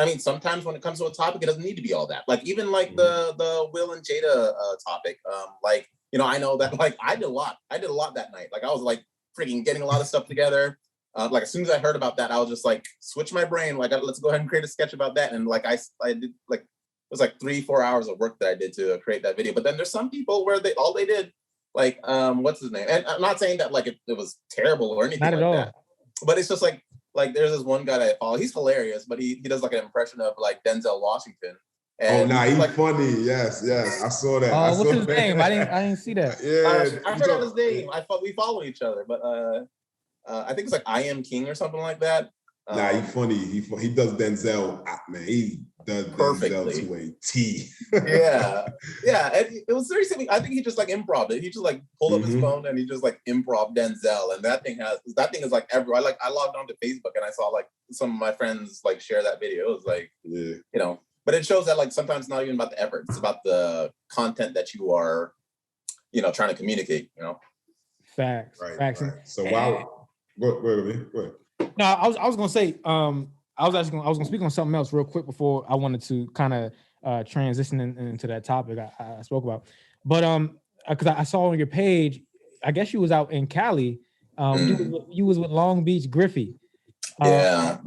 mean, sometimes when it comes to a topic, it doesn't need to be all that. Like even like the Will and Jada topic, like, I know that, like, I did a lot that night. Like I was like freaking getting a lot of stuff together. Like as soon as I heard about that, I was just like, switch my brain, like, let's go ahead and create a sketch about that. And like I did, like, it was like 3-4 hours of work that I did to create that video. But then there's some people where all they did, like, what's his name? And I'm not saying that like it was terrible or anything like that, but it's just like there's this one guy that I follow. He's hilarious, but he does like an impression of like Denzel Washington. And he's like, funny. Yes, I saw that. What's his name? I didn't see that. I forgot his name. We follow each other, but I think it's like I Am King or something like that. Nah, he's funny. He does Denzel. Man, he does perfectly. Denzel to a T. Yeah. It was very simple. I think he just like improv it. He just like pulled up his phone and he just like improv Denzel. And that thing is like everywhere. I logged onto Facebook and I saw like some of my friends like share that video. It was like, you know, but it shows that like sometimes it's not even about the effort. It's about the content that you are, you know, trying to communicate, you know. Facts. Right. So while go ahead. No, I was gonna say, I was gonna speak on something else real quick before I wanted to kind of transition into that topic I spoke about. But because I saw on your page, I guess you was out in Cali. You was with Long Beach Griffy. Yeah.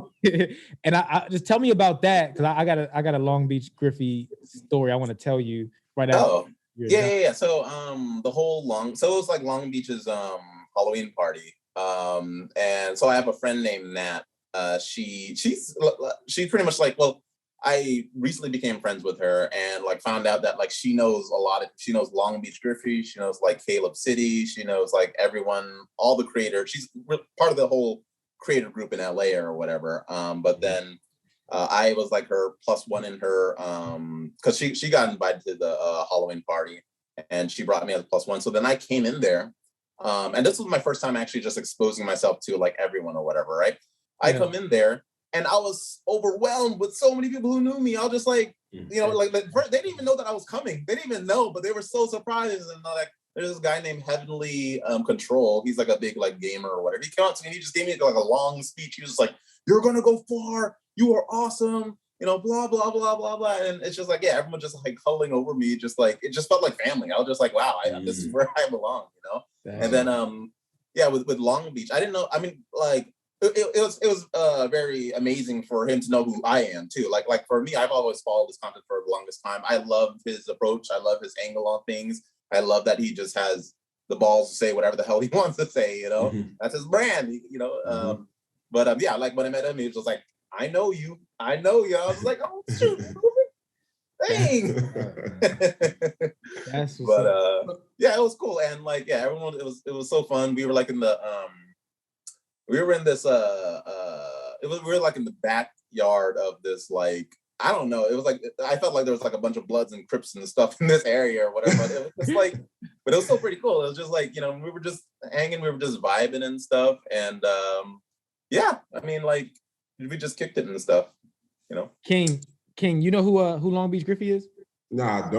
And I just tell me about that, because I got a Long Beach Griffy story I want to tell you right now. Oh, yeah. So the whole it was like Long Beach's Halloween party. And so I have a friend named Nat. She's pretty much like, well, I recently became friends with her and like found out that like she knows Long Beach Griffy, she knows like Caleb City, she knows like everyone, all the creators. She's part of the whole creator group in LA or whatever. But then I was like her plus one in her, because she got invited to the Halloween party and she brought me as a plus one. So then I came in there. And this was my first time actually just exposing myself to like everyone or whatever, right? I come in there and I was overwhelmed with so many people who knew me. I was just like, you know, like they didn't even know that I was coming. They didn't even know, but they were so surprised. And like, there's this guy named Heavenly Control. He's like a big like gamer or whatever. He came up to me and he just gave me like a long speech. He was just like, "You're gonna go far. You are awesome. You know, blah blah blah blah blah." And it's just like, yeah, everyone just like huddling over me, just like it just felt like family. I was just like, wow, this is where I belong, you know. And then with Long Beach, I didn't know. I mean, like it was very amazing for him to know who I am too. Like for me, I've always followed this content for the longest time. I love his approach. I love his angle on things. I love that he just has the balls to say whatever the hell he wants to say. You know, that's his brand. You know. But yeah, like when I met him, he was just like, I know you. I was like, oh shoot. Dang. Yeah, it was cool. And like, yeah, everyone, it was so fun. We were like in the we were in this we were like in the backyard of this, like, I don't know, it was like, I felt like there was like a bunch of Bloods and Crips and stuff in this area or whatever, but it was just like, but it was still pretty cool. It was just like, you know, we were just hanging, we were just vibing and stuff. And yeah, I mean, like, we just kicked it and stuff, you know. King, you know who Long Beach Griffy is? Nah, I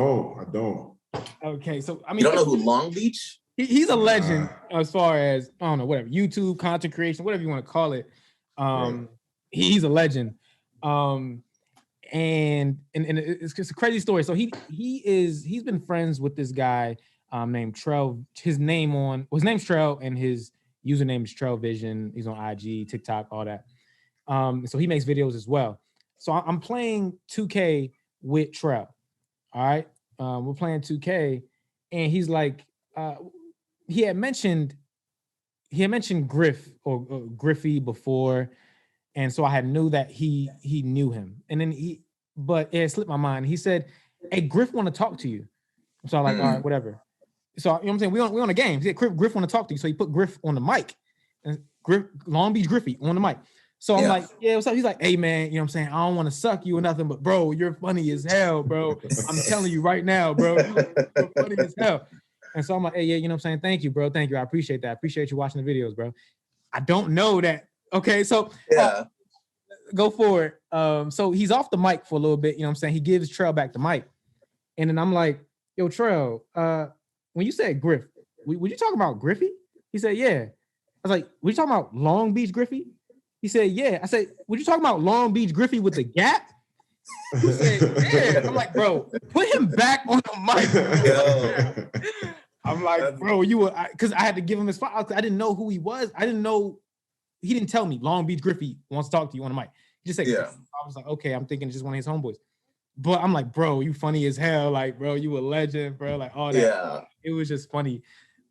don't. Okay, so I mean, you don't know who Long Beach? He's a legend as far as, I don't know, whatever, YouTube content creation, whatever you want to call it. He's a legend. And it's a crazy story. So he's been friends with this guy named Trell. His name's Trell and his username is Trell Vision. He's on IG, TikTok, all that. So he makes videos as well. So I'm playing 2K with Trell. All right. We're playing 2K and he's like, he had mentioned Griff or Griffy before. And so I had knew that he knew him. And then but it slipped my mind. He said, "Hey, Griff want to talk to you." So I'm like, all right, whatever. So, you know what I'm saying? We on a game. He said, Griff want to talk to you. So he put Griff on the mic. And Long Beach Griffy on the mic. So I'm like, yeah, what's up? He's like, hey, man, you know what I'm saying? I don't want to suck you or nothing, but bro, you're funny as hell, bro. I'm telling you right now, bro. You're funny as hell. And so I'm like, hey, yeah, you know what I'm saying? Thank you, bro. Thank you. I appreciate that. I appreciate you watching the videos, bro. I don't know that. Okay, so go for it. So he's off the mic for a little bit, you know what I'm saying? He gives Trell back the mic. And then I'm like, yo, Trell, when you said Griff, were you talking about Griffy? He said, yeah. I was like, were you talking about Long Beach Griffy? He said, yeah. I said, were you talking about Long Beach Griffy with the gap? He said, yeah. I'm like, bro, put him back on the mic. I'm like, bro, because I had to give him his file. I didn't know who he was. I didn't know. He didn't tell me Long Beach Griffy wants to talk to you on the mic. He just said, yeah. I was like, okay, I'm thinking it's just one of his homeboys. But I'm like, bro, you funny as hell. Like, bro, you a legend, bro. Like, all that. Yeah. It was just funny.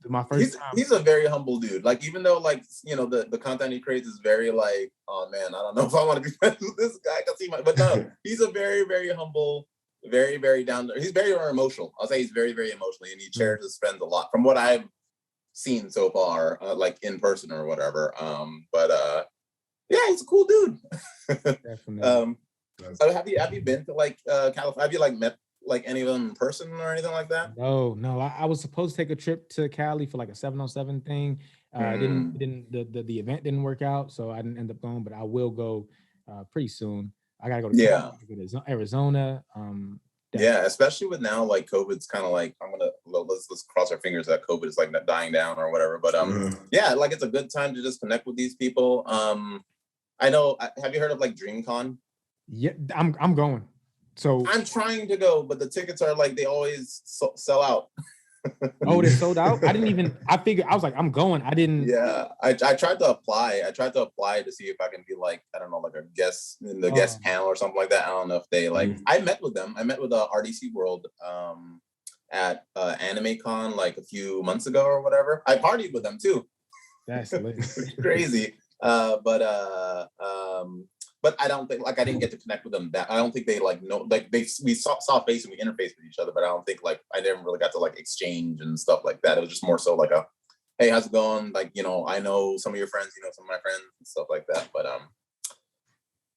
My first time. He's a very humble dude. Like, even though, like, you know, the content he creates is very like, oh man, I don't know if I want to be friends with this guy because he might. But no, he's a very, very humble, very, very down there. He's very emotional. I'll say he's very, very emotional, and he cherishes his friends a lot. From what I've seen so far, like in person or whatever. Yeah, he's a cool dude. Definitely. Have you been to like California? Have you like met like any of them in person or anything like that? No. I was supposed to take a trip to Cali for like a 707 thing. The event didn't work out, so I didn't end up going. But I will go pretty soon. I gotta go to Cali, Arizona. Yeah, especially with now like COVID's kind of like let's cross our fingers that COVID is like dying down or whatever. But yeah, like it's a good time to just connect with these people. I know. Have you heard of like DreamCon? Yeah, I'm going. So I'm trying to go, but the tickets are like they always sell out. Oh, they're sold out. I figured I was like, I'm going. I didn't. Yeah, I tried to apply. I tried to apply to see if I can be like, I don't know, like a guest in the guest panel or something like that. I don't know if they like. I met with them. I met with RDC World at AnimeCon like a few months ago or whatever. I partied with them too. That's crazy. But I don't think like I didn't get to connect with them. That I don't think they like know like we saw face and we interfaced with each other, but I don't think like I never really got to like exchange and stuff like that. It was just more so like a hey, how's it going? Like, you know, I know some of your friends, you know, some of my friends and stuff like that.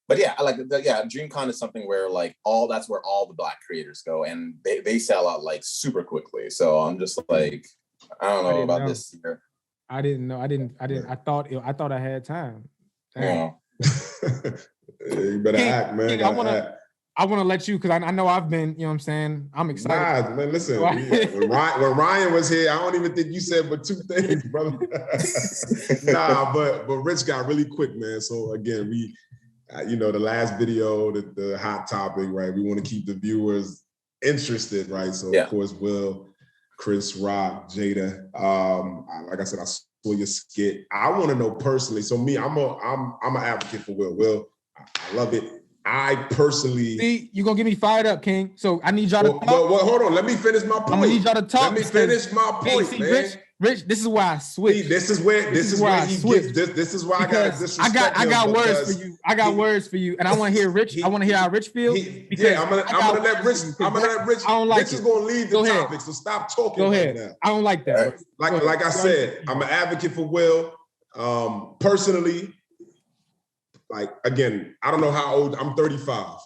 But yeah, I like DreamCon is something where like that's where all the Black creators go and they sell out like super quickly. So I'm just like, I don't know about this year. I didn't know. I thought I had time. Yeah. You better act, man. I want to let you because I know I've been, you know what I'm saying? I'm excited. Nah, man, listen, when Ryan was here, I don't even think you said but two things, brother. Nah, but Rich got really quick, man. So again, we, you know, the last video, the hot topic, right? We want to keep the viewers interested, right? So of course, Will, Chris Rock, Jada. Like I said, I saw your skit. I want to know personally. So me, I'm an advocate for Will. Will, I love it. I personally see you're gonna get me fired up, King. So I need y'all to talk. Well, hold on. Let me finish my point. I'm gonna need y'all to talk. Let me finish my point, man. Rich, this is why I switch. This is where I got disrespect. I got words for you. I got words for you, and I want to hear Rich. I want to hear how Rich feels. I'm gonna let Rich. I don't like Rich is gonna lead the topic, so stop talking. Go ahead. Right now. I don't like that. Like I said, I'm an advocate for Will. Personally, like again, I don't know how old. I'm 35.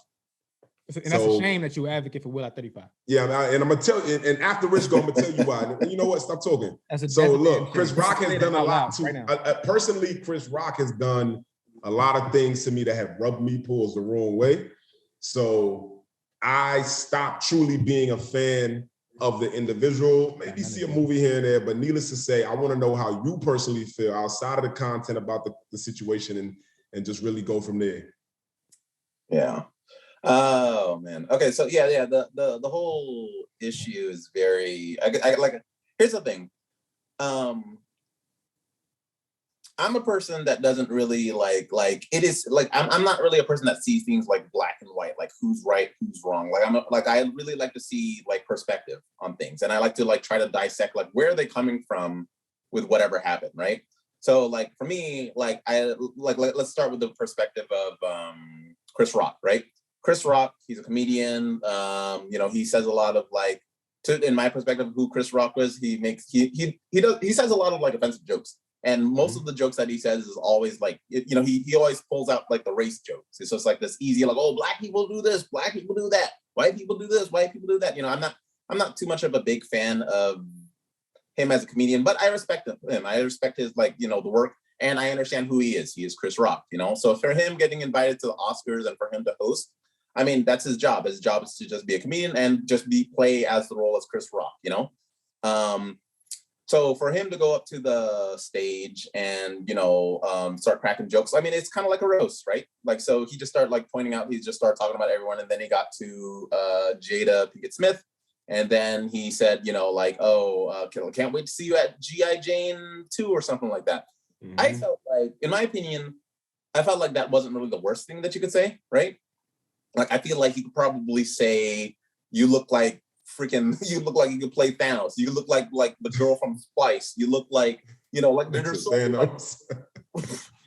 And that's a shame that you advocate for Will at 35. Yeah, and I'm gonna tell you, and after Rich go, I'm gonna tell you why. And you know what? Stop talking. So look, Chris Rock has done a lot too. Personally, Chris Rock has done a lot of things to me that have rubbed me pulls the wrong way. So I stopped truly being a fan of the individual. Maybe see a movie here and there, but needless to say, I want to know how you personally feel outside of the content about the situation and just really go from there. Yeah. Oh man. Okay. So yeah. The whole issue is very. I like. Here's the thing. I'm a person that doesn't really like it is like I'm not really a person that sees things like black and white, like who's right, who's wrong. Like I really like to see like perspective on things, and I like to like try to dissect like where are they coming from with whatever happened, right? So like for me, like let's start with the perspective of Chris Rock, right? Chris Rock, he's a comedian. You know, he says a lot of like, in my perspective, who Chris Rock was, he says a lot of like offensive jokes. And most of the jokes that he says is always like, you know, he always pulls out like the race jokes. It's just like this easy, like, oh, black people do this, black people do that, white people do this, white people do that. You know, I'm not too much of a big fan of him as a comedian, but I respect him. I respect his like, you know, the work, and I understand who he is. He is Chris Rock, you know. So for him getting invited to the Oscars and for him to host, I mean, that's his job. His job is to just be a comedian and just play as the role as Chris Rock, you know. So for him to go up to the stage and, you know, start cracking jokes, I mean, it's kind of like a roast, right? Like, so he just started like pointing out, he just started talking about everyone. And then he got to Jada Pinkett Smith. And then he said, you know, like, oh, can't wait to see you at G.I. Jane 2 or something like that. Mm-hmm. I felt like, in my opinion, I felt like that wasn't really the worst thing that you could say, right? Like, I feel like he could probably say, you look like you could play Thanos. You look like the girl from Splice. You look like, you know, like there's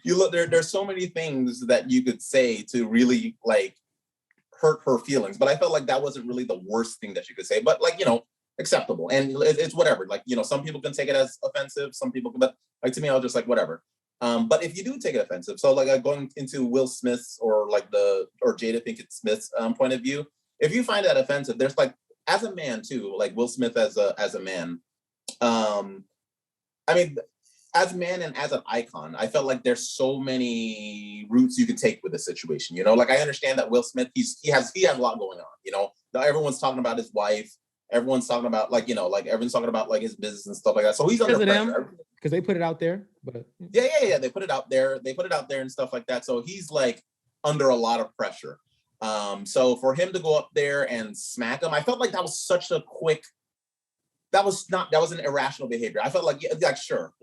there's so many things that you could say to really like hurt her feelings. But I felt like that wasn't really the worst thing that you could say, but like, you know, acceptable. And it's whatever. Like, you know, some people can take it as offensive, some people can, but like to me, I was just like, whatever. But if you do take it offensive, so like going into Will Smith's or Jada Pinkett Smith's point of view, if you find that offensive, there's like, as a man too, like Will Smith as a man, I mean, as a man and as an icon, I felt like there's so many routes you could take with the situation. You know, like I understand that Will Smith, he has a lot going on. You know, everyone's talking about his wife. Everyone's talking about like everyone's talking about like his business and stuff like that. So he's under pressure because they put it out there. But yeah, they put it out there. They put it out there and stuff like that. So he's like under a lot of pressure. So for him to go up there and smack him, I felt like that was such a quick. That was an irrational behavior. I felt like, yeah, like sure,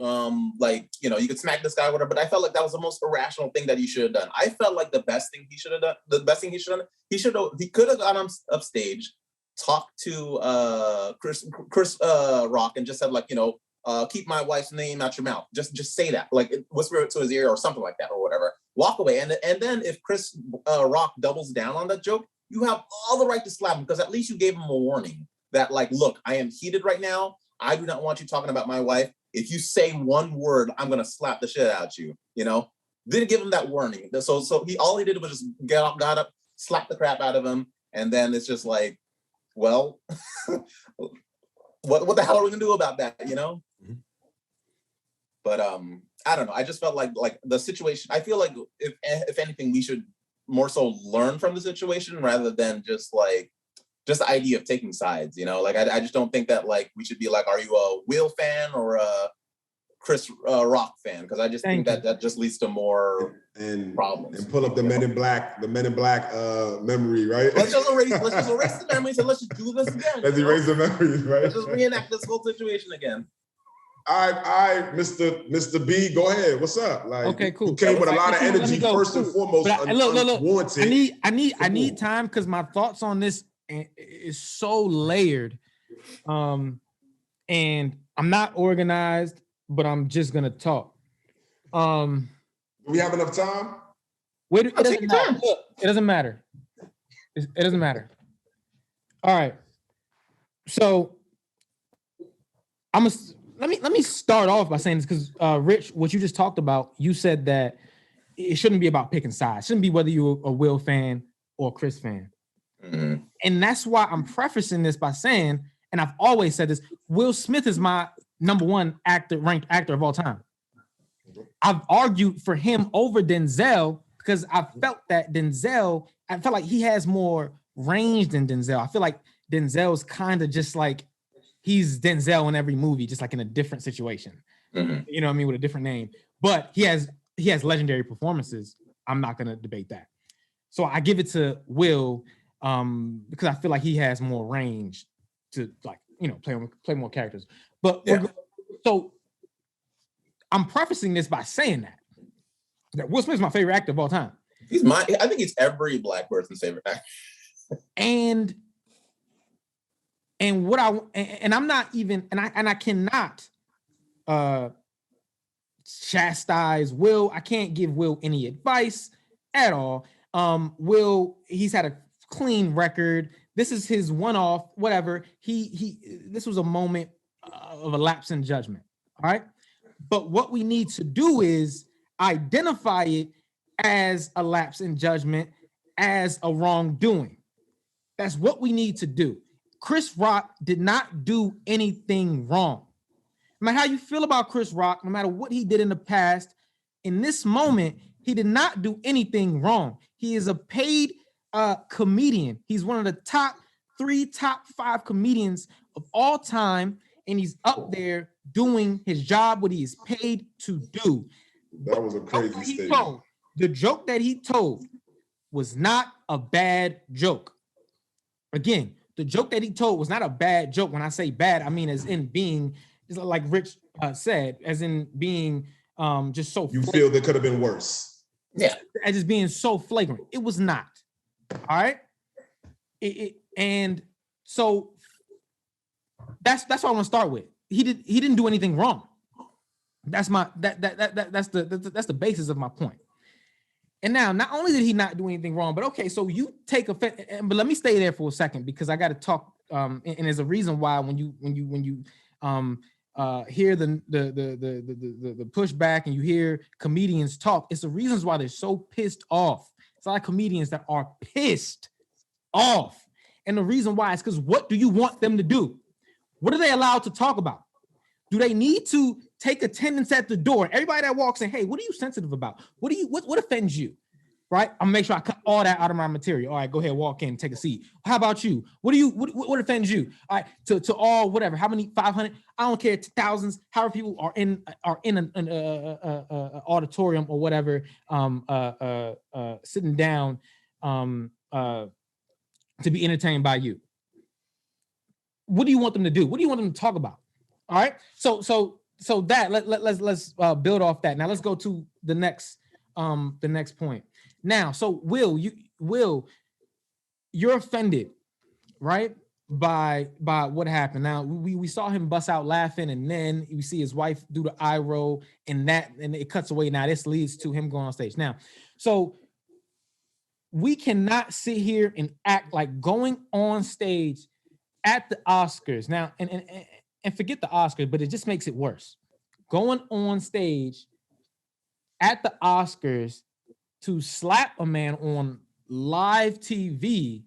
like, you know, you could smack this guy or whatever, but I felt like that was the most irrational thing that he should have done. I felt like the best thing he should have done, he could have gone up stage, talked to Chris Rock and just said like, you know, keep my wife's name out your mouth. Just say that, like whisper it to his ear or something like that or whatever. Walk away. And then if Chris Rock doubles down on that joke, you have all the right to slap him because at least you gave him a warning. That like, look, I am heated right now. I do not want you talking about my wife. If you say one word, I'm gonna slap the shit out you. You know, didn't give him that warning. So all he did was just got up, slap the crap out of him, and then it's just like, well, what the hell are we gonna do about that? You know. Mm-hmm. But I don't know. I just felt like the situation. I feel like if anything, we should more so learn from the situation rather than just the idea of taking sides, you know, like I just don't think that like we should be like, are you a Will fan or a Chris Rock fan? Because I just think that just leads to more problems. And pull up the Men in Black memory, right? Let's just erase the memories and let's just do this again. Let's erase the memories, right? Let's just reenact this whole situation again. All right, Mr. B, go ahead. What's up? Like, okay, cool. You came with a lot of energy first and foremost. Look. I need time because my thoughts on this is so layered, and I'm not organized, but I'm just gonna talk. Do we have enough time? It doesn't matter. Look, it doesn't matter. It doesn't matter. All right. So let me start off by saying this because Rich, what you just talked about, you said that it shouldn't be about picking sides. It shouldn't be whether you're a Will fan or a Chris fan. Mm-hmm. And that's why I'm prefacing this by saying, and I've always said this, Will Smith is my number one ranked actor of all time. I've argued for him over Denzel because I felt like he has more range than Denzel. I feel like Denzel's kind of just like, he's Denzel in every movie, just like in a different situation. Mm-hmm. You know what I mean? With a different name. But he has legendary performances. I'm not going to debate that. So I give it to Will because I feel like he has more range to, like, you know, play more characters. But yeah. So I'm prefacing this by saying that Will Smith is my favorite actor of all time. I think he's every Black person's favorite actor. And I'm not even, and I cannot chastise Will. I can't give Will any advice at all. Will, he's had a clean record. This is his one-off, whatever. This was a moment of a lapse in judgment. All right. But what we need to do is identify it as a lapse in judgment, as a wrongdoing. That's what we need to do. Chris Rock did not do anything wrong. No matter how you feel about Chris Rock, no matter what he did in the past, in this moment, he did not do anything wrong. He is a paid comedian. He's one of the top 5 comedians of all time, and he's up there doing his job, what he is paid to do. That was a crazy statement. The joke that he told was not a bad joke. Again, the joke that he told was not a bad joke. When I say bad, I mean as in being, like Rich said, as in being just so. You feel there could have been worse. Yeah, as just being so flagrant. It was not. All right. And so that's what I want to start with. He didn't do anything wrong. That's the basis of my point. And now, not only did he not do anything wrong, but okay, so you take offense. But let me stay there for a second because I got to talk. And there's a reason why when you hear the pushback and you hear comedians talk, it's the reasons why they're so pissed off. It's a lot of comedians that are pissed off. And the reason why is because what do you want them to do? What are they allowed to talk about? Do they need to take attendance at the door? Everybody that walks in, hey, what are you sensitive about? What offends you? Right? I'm gonna make sure I cut all that out of my material. All right, go ahead, walk in, take a seat. How about you? What offends you? All right, to all whatever. How many? 500? I don't care. Thousands. However, people are in an auditorium or whatever, sitting down, to be entertained by you. What do you want them to do? What do you want them to talk about? All right. So that let's build off that. Now let's go to the next point. Now, so Will, you're offended, right? By what happened. Now we saw him bust out laughing, and then we see his wife do the eye roll, and it cuts away. Now this leads to him going on stage. Now, so we cannot sit here and act like going on stage at the Oscars. Now, and forget the Oscars, but it just makes it worse. Going on stage at the Oscars to slap a man on live TV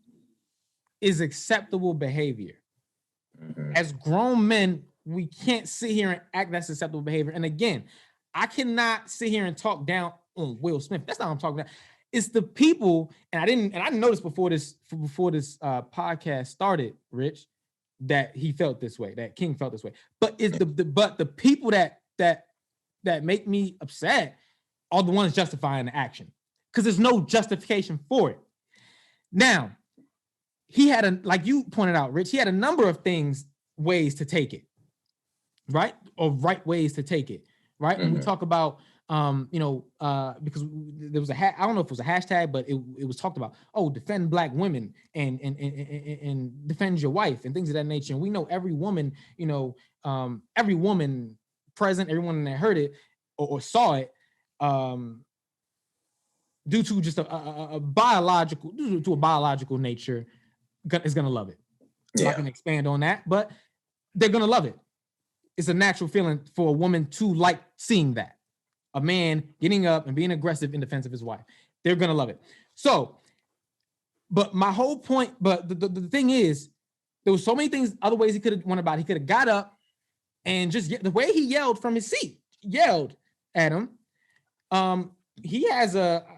is acceptable behavior. Mm-hmm. As grown men, we can't sit here and act that's acceptable behavior. And again, I cannot sit here and talk down on Will Smith. That's not what I'm talking about. It's the people, and I didn't know this before this podcast started, Rich, that he felt this way, that King felt this way. But it's the people that make me upset are the ones justifying the action, because there's no justification for it. Now, he had like you pointed out, Rich, he had a number of ways to take it, right? Or right ways to take it, right? Mm-hmm. And we talk about, because there was I don't know if it was a hashtag, but it was talked about, defend Black women and defend your wife and things of that nature. And we know every woman, every woman present, everyone that heard it or saw it, due to just a biological nature, is gonna love it. So I can expand on that, but they're gonna love it. It's a natural feeling for a woman to like seeing that. A man getting up and being aggressive in defense of his wife. They're gonna love it. So, but my whole point, but the thing is, there was so many things, other ways he could have went about. He could have got up and just the way he yelled from his seat, yelled at him. He has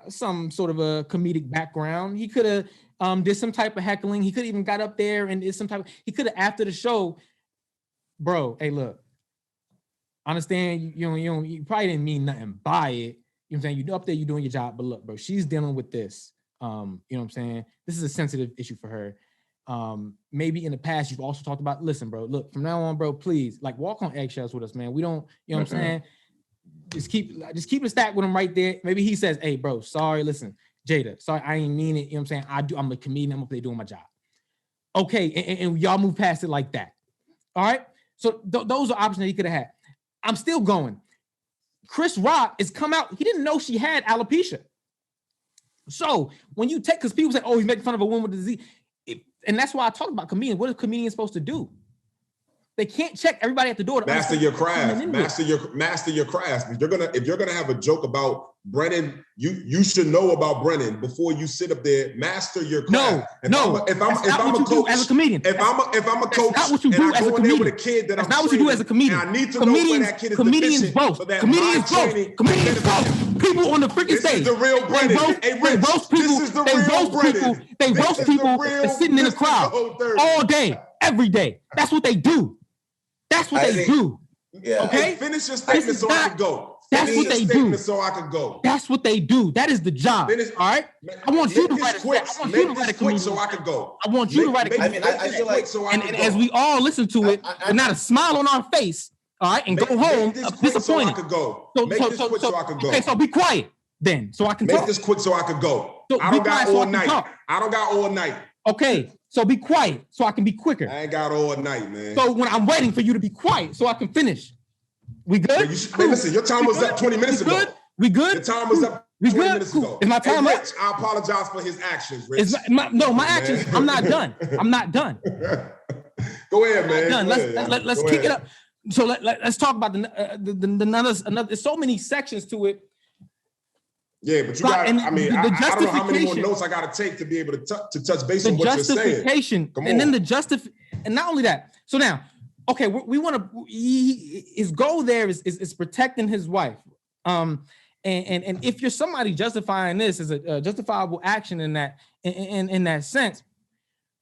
some sort of a comedic background. He could have did some type of heckling. He could even got up there and did some type of, he could have after the show, bro, hey, look, I understand you probably didn't mean nothing by it. You know what I'm saying? You up there, you're doing your job, but look, bro, she's dealing with this. You know what I'm saying? This is a sensitive issue for her. Maybe in the past you've also talked about, listen, bro, look, from now on, bro, please, like, walk on eggshells with us, man. We don't, you know what I'm saying? Just keep it stacked with him right there. Maybe he says, hey, bro, sorry, listen, Jada, sorry, I ain't mean it. You know what I'm saying? I'm a comedian, I'm up there doing my job. Okay, and y'all move past it like that. All right? So those are options that he could have had. I'm still going. Chris Rock is come out. He didn't know she had alopecia. So when you take, because people say, he's making fun of a woman with disease. And that's why I talk about comedians. What is comedians supposed to do? They can't check everybody at the door. Master your craft. Master your craft. If you're gonna have a joke about Brennan, you should know about Brennan before you sit up there. Master your craft. If I'm a coach as a comedian, if I'm a coach, that's not what you do as a comedian. With a kid that that's not what you do as a comedian. I need to know when that kid is comedians both. Comedians both. People on the freaking stage. This is the real Brennan. They roast people. They roast people that's sitting in the crowd all day, every day. That's what they do. That's what they do. Yeah. Okay. Hey, finish your statement so I can go. That's what they do. So I can go. That's what they do. That is the job. All right. I want you to write a script. I want you to write a comedian so I can go. I want you to write a comedian. I feel like and as we all listen to it, and not a smile on our face, all right, and go home disappointed. So I could go. Make this quick so I could go. Okay, so be quiet then, so I can talk. Make this quick so I could go. I don't got all night. Okay. So be quiet so I can be quicker. I ain't got all night, man. So when I'm waiting for you to be quiet so I can finish. We good? Hey, listen, your time was up 20 minutes ago. We good? Your time was up 20 minutes ago. Is my time up? Rich, I apologize for his actions, Rich. My actions, I'm not done. I'm not done. Go ahead, man. Let's kick it up. So let's talk about another. There's so many sections to it. Yeah, but you got. I mean, I don't know how many more notes I got to take to be able to touch base on what you're saying. Justification, and then and not only that. So now, okay, we want to. His goal there is protecting his wife. And if you're somebody justifying this as a justifiable action in that sense,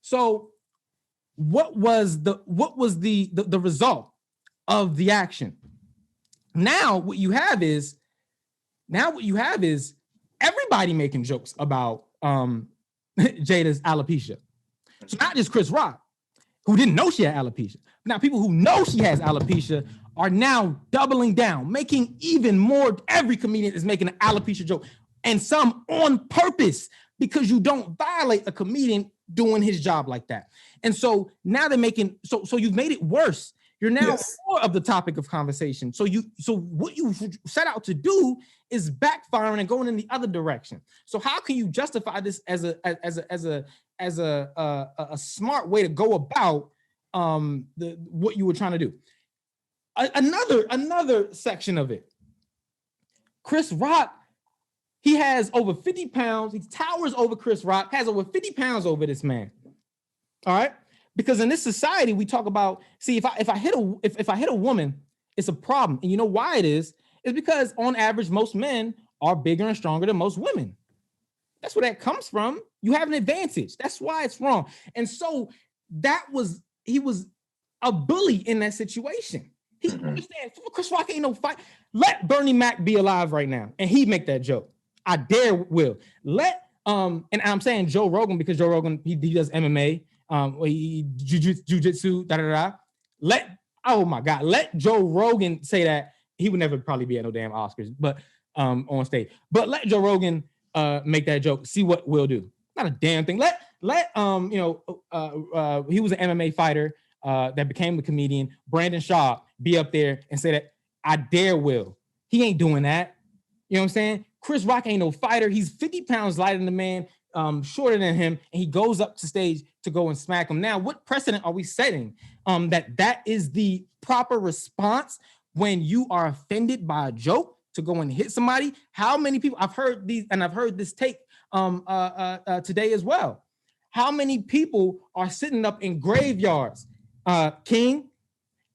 so what was the result of the action? Now what you have is everybody making jokes about Jada's alopecia. So not just Chris Rock, who didn't know she had alopecia. Now people who know she has alopecia are now doubling down, making even more. Every comedian is making an alopecia joke, and some on purpose, because you don't violate a comedian doing his job like that. And so now they're making, so you've made it worse. You're now more of the topic of conversation. So what you set out to do is backfiring and going in the other direction. So how can you justify this as a smart way to go about what you were trying to do? Another section of it. Chris Rock, he has over 50 pounds. He towers over Chris Rock, has over 50 pounds over this man. All right. Because in this society, we talk about, see, if I hit a woman, it's a problem. And you know why it is? It's because on average, most men are bigger and stronger than most women. That's where that comes from. You have an advantage. That's why it's wrong. And so he was a bully in that situation. He understands Chris Rock ain't no fight. Let Bernie Mac be alive right now, and he make that joke. I dare will. Let and I'm saying Joe Rogan because Joe Rogan he does MMA, jiu-jitsu, let Joe Rogan say that. He would never probably be at no damn Oscars, but on stage. But let Joe Rogan make that joke. See what Will do. Not a damn thing. Let he was an MMA fighter that became a comedian. Brandon Shaw be up there and say that I dare Will. He ain't doing that. You know what I'm saying? Chris Rock ain't no fighter. He's 50 pounds lighter than the man, shorter than him, and he goes up to stage to go and smack him. Now, what precedent are we setting? That is the proper response when you are offended by a joke to go and hit somebody. How many people I've heard these, and I've heard this take today as well. How many people are sitting up in graveyards? King,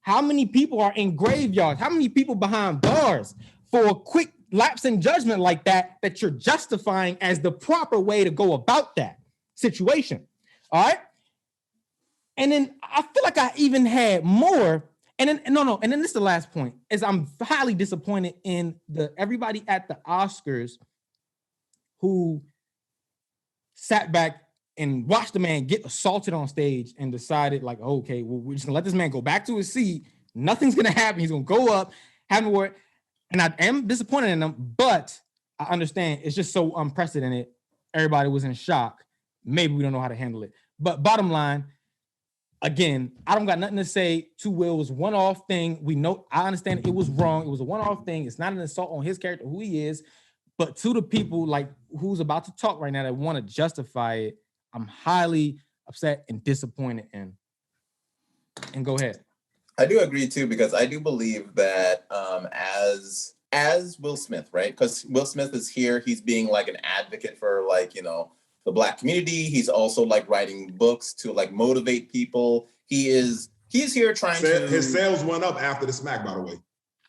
how many people are in graveyards? How many people behind bars for a quick lapse in judgment like that you're justifying as the proper way to go about that situation? All right. And then I feel like I even had more. And then this is the last point, is I'm highly disappointed in everybody at the Oscars who sat back and watched the man get assaulted on stage and decided like, okay, well, we're just gonna let this man go back to his seat. Nothing's gonna happen. He's gonna go up, have a word. And I am disappointed in them, but I understand it's just so unprecedented. Everybody was in shock. Maybe we don't know how to handle it. But bottom line, again, I don't got nothing to say to Will. It was one-off thing. We know, I understand it was wrong. It was a one-off thing. It's not an assault on his character, who he is. But to the people like who's about to talk right now that want to justify it, I'm highly upset and disappointed in. And go ahead. I do agree too, because I do believe that as Will Smith, right? Because Will Smith is here, he's being like an advocate for like, the Black community. He's also like writing books to like motivate people. He's here trying to. His sales went up after the smack, by the way.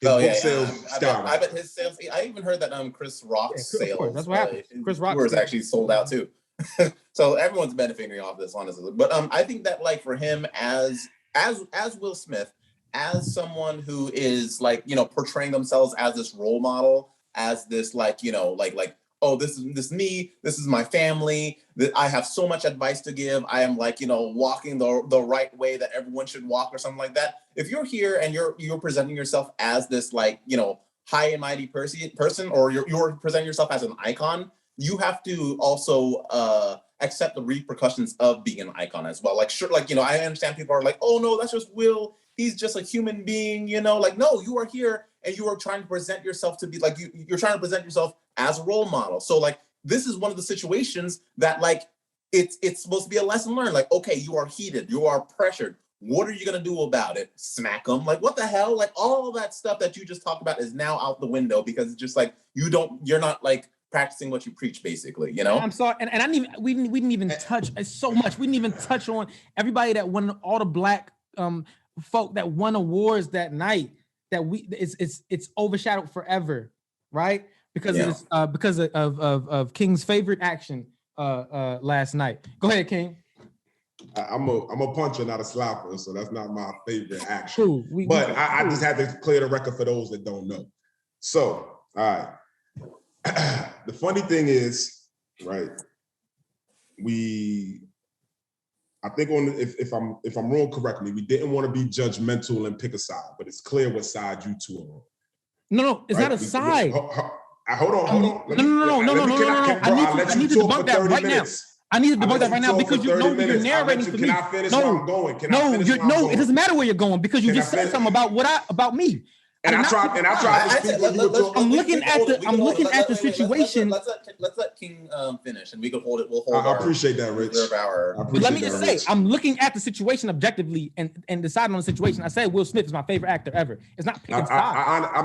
Sales I bet his sales. I even heard that Chris Rock's sales. That's what happened. Chris Rock was actually sold out too. So everyone's benefiting off this, honestly. But I think that like for him as Will Smith, as someone who is like portraying themselves as this role model, as this like oh, this is me, this is my family, that I have so much advice to give. I am like, walking the right way that everyone should walk or something like that. If you're here and you're presenting yourself as this like, high and mighty person, or you're presenting yourself as an icon, you have to also accept the repercussions of being an icon as well. Like, sure, like, I understand people are like, oh no, that's just Will. He's just a human being, like, no, you are here and you are trying to present yourself to be like, you're trying to present yourself as a role model. So like, this is one of the situations that like, it's supposed to be a lesson learned. Like, okay, you are heated, you are pressured. What are you gonna do about it? Smack them? Like, what the hell? Like, all of that stuff that you just talked about is now out the window because it's just like you're not like practicing what you preach, basically. You know. I'm sorry, and we didn't even touch so much. We didn't even touch on everybody that won, all the black folk that won awards that night. That it's overshadowed forever, right? Because of King's favorite action last night. Go ahead, King. I'm a puncher, not a slapper, so that's not my favorite action. But I just had to clear the record for those that don't know. So, all right. The funny thing is, right? I think if I'm wrong, correct me. We didn't want to be judgmental and pick a side, but it's clear what side you two are on. No, it's not a side. Hold on. No. I need to debunk that right now. I need to debunk that right now because you're narrating for me. Can I finish where I'm going? It doesn't matter where you're going because you just said something about me. And I tried to speak. I'm looking at the situation. Let's let King finish, and we can hold it. We'll hold. I appreciate that, Rich. But let me just say, I'm looking at the situation objectively and deciding on the situation. I said Will Smith is my favorite actor ever. It's not picking sides. I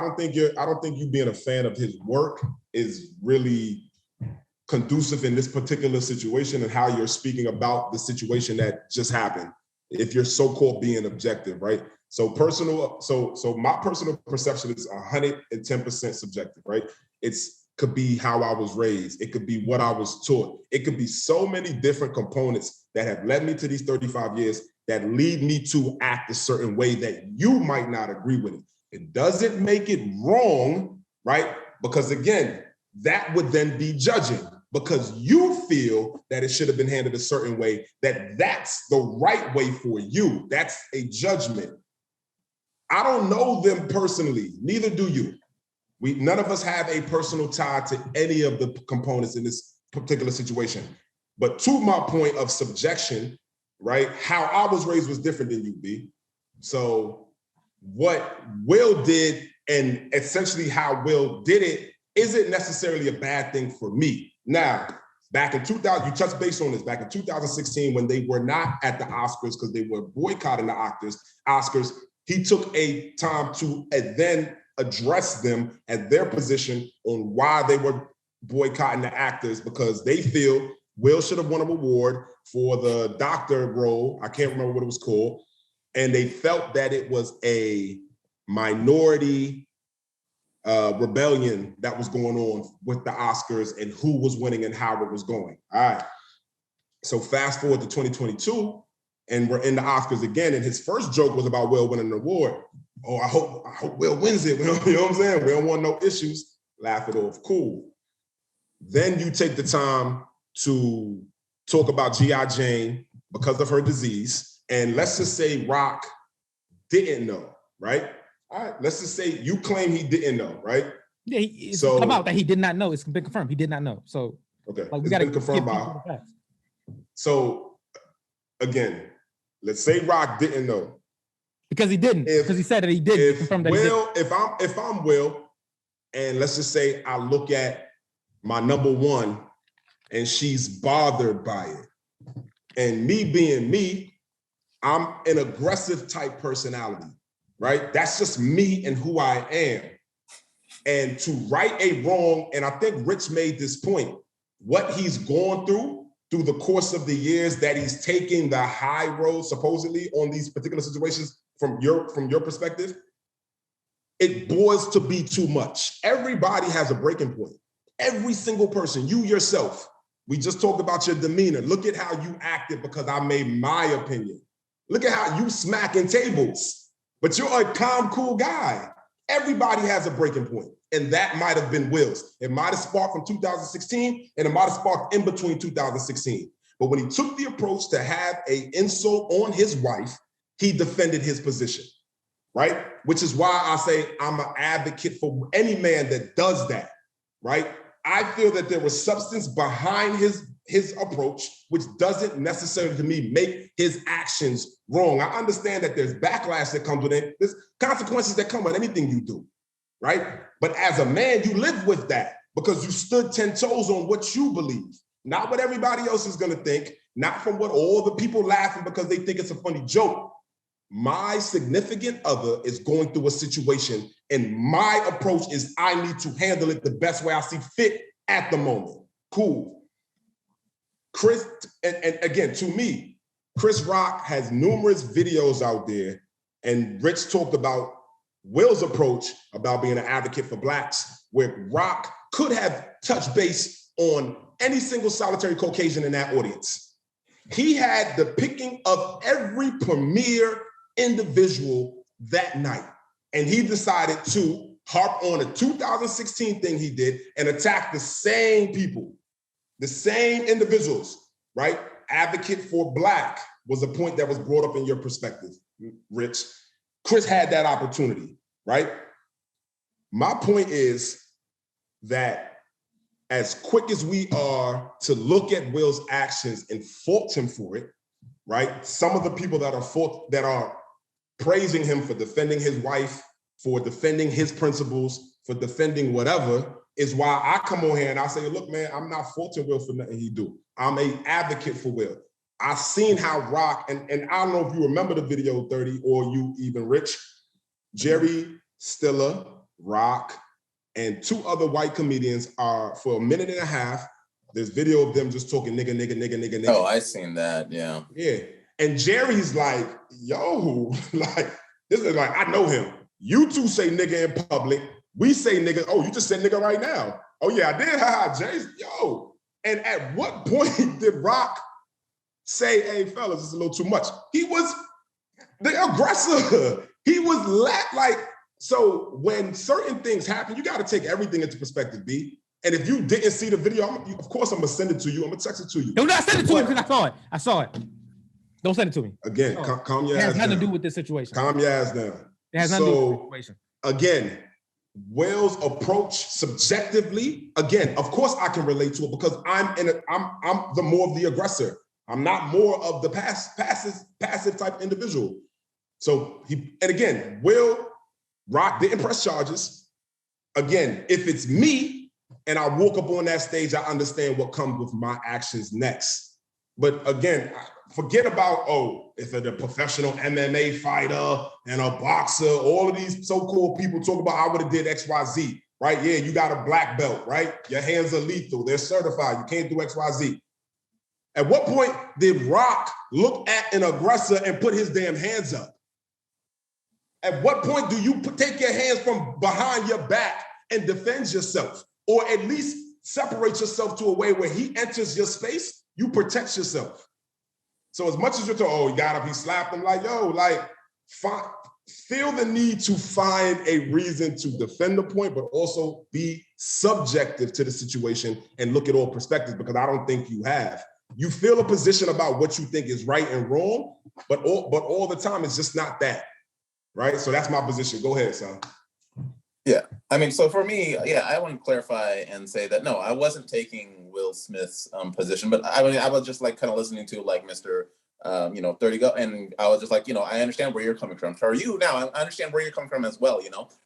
don't think you being a fan of his work is really conducive in this particular situation and how you're speaking about the situation that just happened. If you're so-called being objective, right? So my personal perception is 110% subjective, right? Could be how I was raised. It could be what I was taught. It could be so many different components that have led me to these 35 years that lead me to act a certain way that you might not agree with it. It doesn't make it wrong, right? Because again, that would then be judging because you feel that it should have been handled a certain way, that's the right way for you. That's a judgment. I don't know them personally, neither do you. None of us have a personal tie to any of the components in this particular situation. But to my point of subjection, right, how I was raised was different than you, B. So what Will did and essentially how Will did it isn't necessarily a bad thing for me. Now, back in 2000, you touched base on this, back in 2016, when they were not at the Oscars because they were boycotting the Oscars, he took a time to then address them at their position on why they were boycotting the actors because they feel Will should have won an award for the doctor role. I can't remember what it was called. And they felt that it was a minority rebellion that was going on with the Oscars and who was winning and how it was going. All right. So fast forward to 2022 and we're in the Oscars again. And his first joke was about Will winning an award. Oh, I hope Will wins it. You know what I'm saying? We don't want no issues. Laugh it off. Cool. Then you take the time to talk about G.I. Jane because of her disease. And let's just say Rock didn't know, right? All right, let's just say you claim he didn't know, right? Yeah, it's come out that he did not know. It's been confirmed. He did not know. So okay, we got to confirm by. So again, let's say Rock didn't know because he didn't. Because he said that he did. Confirmed that Will, he did. If I'm Will, and let's just say I look at my number one, and she's bothered by it, and me being me, I'm an aggressive type personality. Right? That's just me and who I am. And to right a wrong, and I think Rich made this point, what he's gone through the course of the years that he's taking the high road, supposedly, on these particular situations from your perspective, it boils to be too much. Everybody has a breaking point. Every single person, you yourself. We just talked about your demeanor. Look at how you acted because I made my opinion. Look at how you smacking tables. But you're a calm, cool guy. Everybody has a breaking point. And that might have been Will's. It might have sparked from 2016 and it might have sparked in between 2016. But when he took the approach to have an insult on his wife, he defended his position, right? Which is why I say I'm an advocate for any man that does that, right? I feel that there was substance behind his approach, which doesn't necessarily, to me, make his actions wrong. I understand that there's backlash that comes with it. There's consequences that come with anything you do, right? But as a man, you live with that because you stood 10 toes on what you believe. Not what everybody else is gonna think, not from what all the people laughing because they think it's a funny joke. My significant other is going through a situation, and my approach is I need to handle it the best way I see fit at the moment. Cool. Chris, and again, to me, Chris Rock has numerous videos out there, and Rich talked about Will's approach about being an advocate for Blacks, where Rock could have touched base on any single solitary Caucasian in that audience. He had the picking of every premier individual that night. And he decided to harp on a 2016 thing he did and attack the same people, the same individuals, right? Advocate for Black was a point that was brought up in your perspective, Rich. Chris had that opportunity, right? My point is that as quick as we are to look at Will's actions and fault him for it, right? Some of the people that are praising him for defending his wife, for defending his principles, for defending whatever, is why I come on here and I say, look, man, I'm not faulting Will for nothing he do. I'm an advocate for Will. I've seen how Rock, and I don't know if you remember the video 30 or you even Rich, Jerry Stiller, Rock, and two other white comedians are, for a minute and a half, there's video of them just talking nigga, nigga, nigga, nigga, nigga. Oh, I seen that, yeah. Yeah. And Jerry's like, yo, like, this is like, I know him. You two say nigga in public. We say nigga. Oh, you just said nigga right now. Oh yeah, I did. Haha, Jay's, yo. And at what point did Rock say, hey, fellas, it's a little too much? He was the aggressor. He was like, so when certain things happen, you got to take everything into perspective, B. And if you didn't see the video, of course I'm gonna send it to you. I'm gonna text it to you. Do not send it to me because I saw it. Don't send it to me. Again, calm your ass down. It has nothing to do with this situation. Calm your ass down. It has nothing to do with the situation. Again, Will's approach subjectively, again, of course I can relate to it because I'm the more of the aggressor. I'm not more of the passive type individual. So and again, Will Rock didn't press charges. Again, if it's me and I walk up on that stage, I understand what comes with my actions next. But again, forget about, if it's a professional MMA fighter and a boxer, all of these so-called people talk about, I would have did X, Y, Z, right? Yeah, you got a black belt, right? Your hands are lethal. They're certified. You can't do X, Y, Z. At what point did Rock look at an aggressor and put his damn hands up? At what point do you take your hands from behind your back and defend yourself? Or at least separate yourself to a way where he enters your space, you protect yourself. So as much as you're told, he got up, he slapped him, like, yo, like, feel the need to find a reason to defend the point, but also be subjective to the situation and look at all perspectives, because I don't think you have. You feel a position about what you think is right and wrong, but all the time it's just not that, right? So that's my position. Go ahead, son. Yeah, I mean, so for me, yeah, I want to clarify and say that no, I wasn't taking Will Smith's position, but I was just like kind of listening to like Mr. 30 go, and I was just like, I understand where you're coming from. For you now, I understand where you're coming from as well.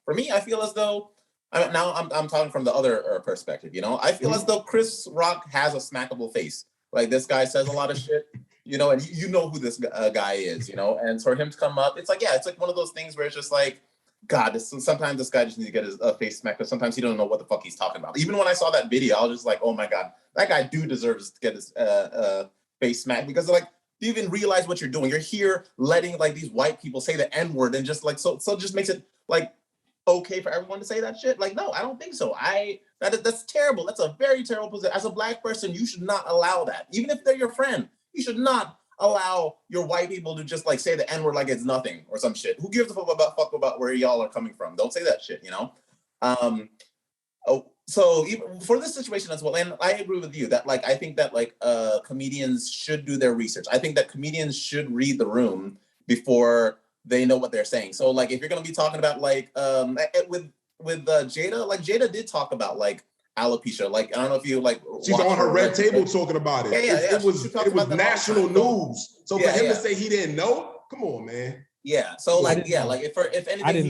For me, I feel as though I'm talking from the other perspective. I feel as though Chris Rock has a smackable face. Like this guy says a lot of shit. And you know who this guy is. And for him to come up, it's like, yeah, it's like one of those things where it's just like, God, sometimes this guy just needs to get his face smacked, but sometimes he don't know what the fuck he's talking about. Even when I saw that video, I was just like, oh my God, that guy deserves to get his face smacked, because like, do you even realize what you're doing? You're here letting like these white people say the N-word and just like, so it just makes it like okay for everyone to say that shit? Like, no, I don't think so. That's terrible. That's a very terrible position. As a black person, you should not allow that. Even if they're your friend, you should not allow your white people to just like say the N-word like it's nothing or some shit. Who gives a fuck about where y'all are coming from? Don't say that shit, So even for this situation as well, and I agree with you that like I think that like comedians should do their research. I think that comedians should read the room before they know what they're saying. So like if you're gonna be talking about like with Jada, like Jada did talk about like alopecia. Like I don't know if you like. She's on her red table talking about it. Yeah. It was national news. So for him to say he didn't know, come on, man. Yeah. So like if anything,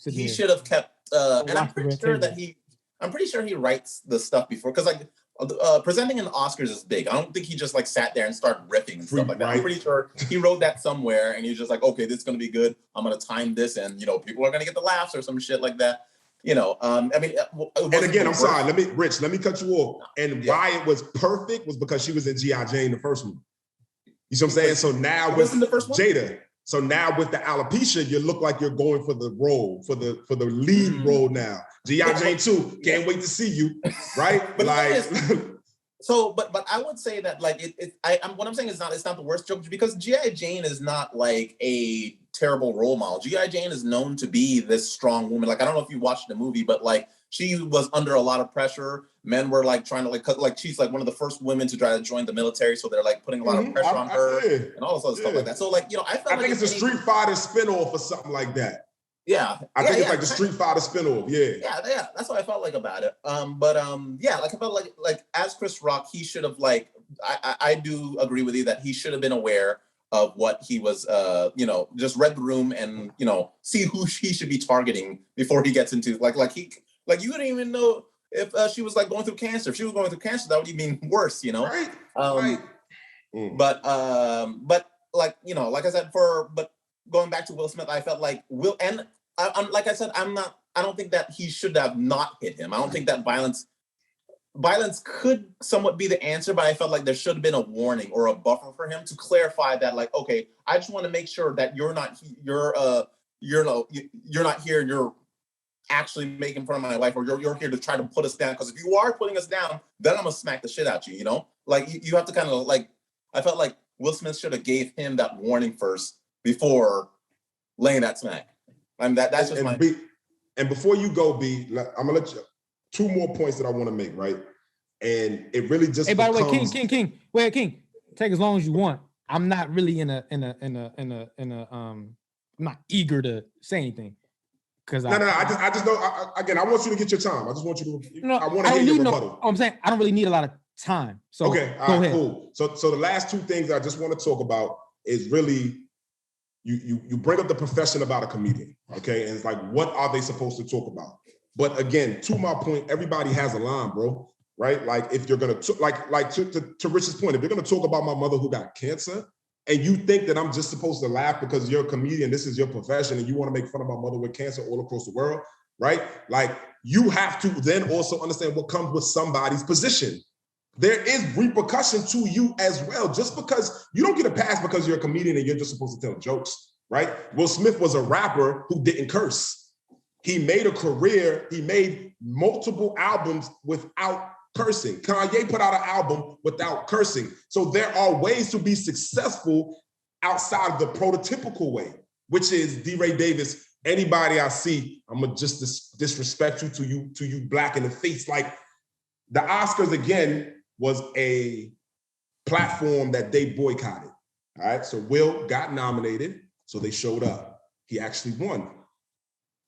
he should have kept. And I'm pretty sure he writes the stuff before, because like presenting in the Oscars is big. I don't think he just like sat there and started riffing and stuff like that. I'm pretty sure he wrote that somewhere and he's just like, okay, this is gonna be good. I'm gonna time this, and people are gonna get the laughs or some shit like that. I mean, and again, I'm sorry. Let me cut you off. And why it was perfect was because she was in G.I. Jane, the first one. You see what I'm saying? So now with the first one? Jada. So now with the alopecia, you look like you're going for the role, for the lead role now. G.I. Jane 2, can't wait to see you, right? But but I would say that like what I'm saying is it's not the worst joke, because G.I. Jane is not like a terrible role model. G.I. Jane is known to be this strong woman. Like, I don't know if you watched the movie, but like she was under a lot of pressure. Men were like trying to like she's like one of the first women to try to join the military, so they're like putting a lot of pressure on her and all this other stuff like that. So like I think it's a Street Fighter spinoff or something like that. Yeah, I think it's like the Street Fighter spinoff. Yeah. That's what I felt like about it. Like I felt like as Chris Rock, he should have like I do agree with you that he should have been aware of what he was, just read the room and see who he should be targeting before he gets into you wouldn't even know if she was like going through cancer. If she was going through cancer, that would even worse, Right. But like like I said, but going back to Will Smith, I felt like I'm like I said, I don't think that he should have not hit him. I don't think that violence could somewhat be the answer, but I felt like there should have been a warning or a buffer for him to clarify that, like, okay, I just want to make sure that you're not here and you're actually making fun of my wife, or you're here to try to put us down. Because if you are putting us down, then I'm gonna smack the shit out you. Like you have to kind of like. I felt like Will Smith should have gave him that warning first before laying that smack. I mean that's just my. And before you go, B, I'm gonna let you. 2 more points that I want to make, right? And it really just. Hey, by the way, King, wait, King, take as long as you want. I'm not really I'm not eager to say anything. No, I just know. I want you to get your time. I just want you to. I want to hear your rebuttal. I'm saying I don't really need a lot of time. So okay, all right, cool. So the last 2 things I just want to talk about is really. You bring up the profession about a comedian, okay? And it's like, what are they supposed to talk about? But again, to my point, everybody has a line, bro, right? Like if you're gonna to Rich's point, if you're gonna talk about my mother who got cancer, and you think that I'm just supposed to laugh because you're a comedian, this is your profession, and you want to make fun of my mother with cancer all across the world, right? Like you have to then also understand what comes with somebody's position. There is repercussion to you as well. Just because you don't get a pass because you're a comedian and you're just supposed to tell jokes, right? Will Smith was a rapper who didn't curse. He made a career. He made multiple albums without cursing. Kanye put out an album without cursing. So there are ways to be successful outside of the prototypical way, which is DeRay Davis. Anybody I see, I'm gonna just disrespect you to you black in the face. Like the Oscars again was a platform that they boycotted. All right, so Will got nominated, so they showed up. He actually won.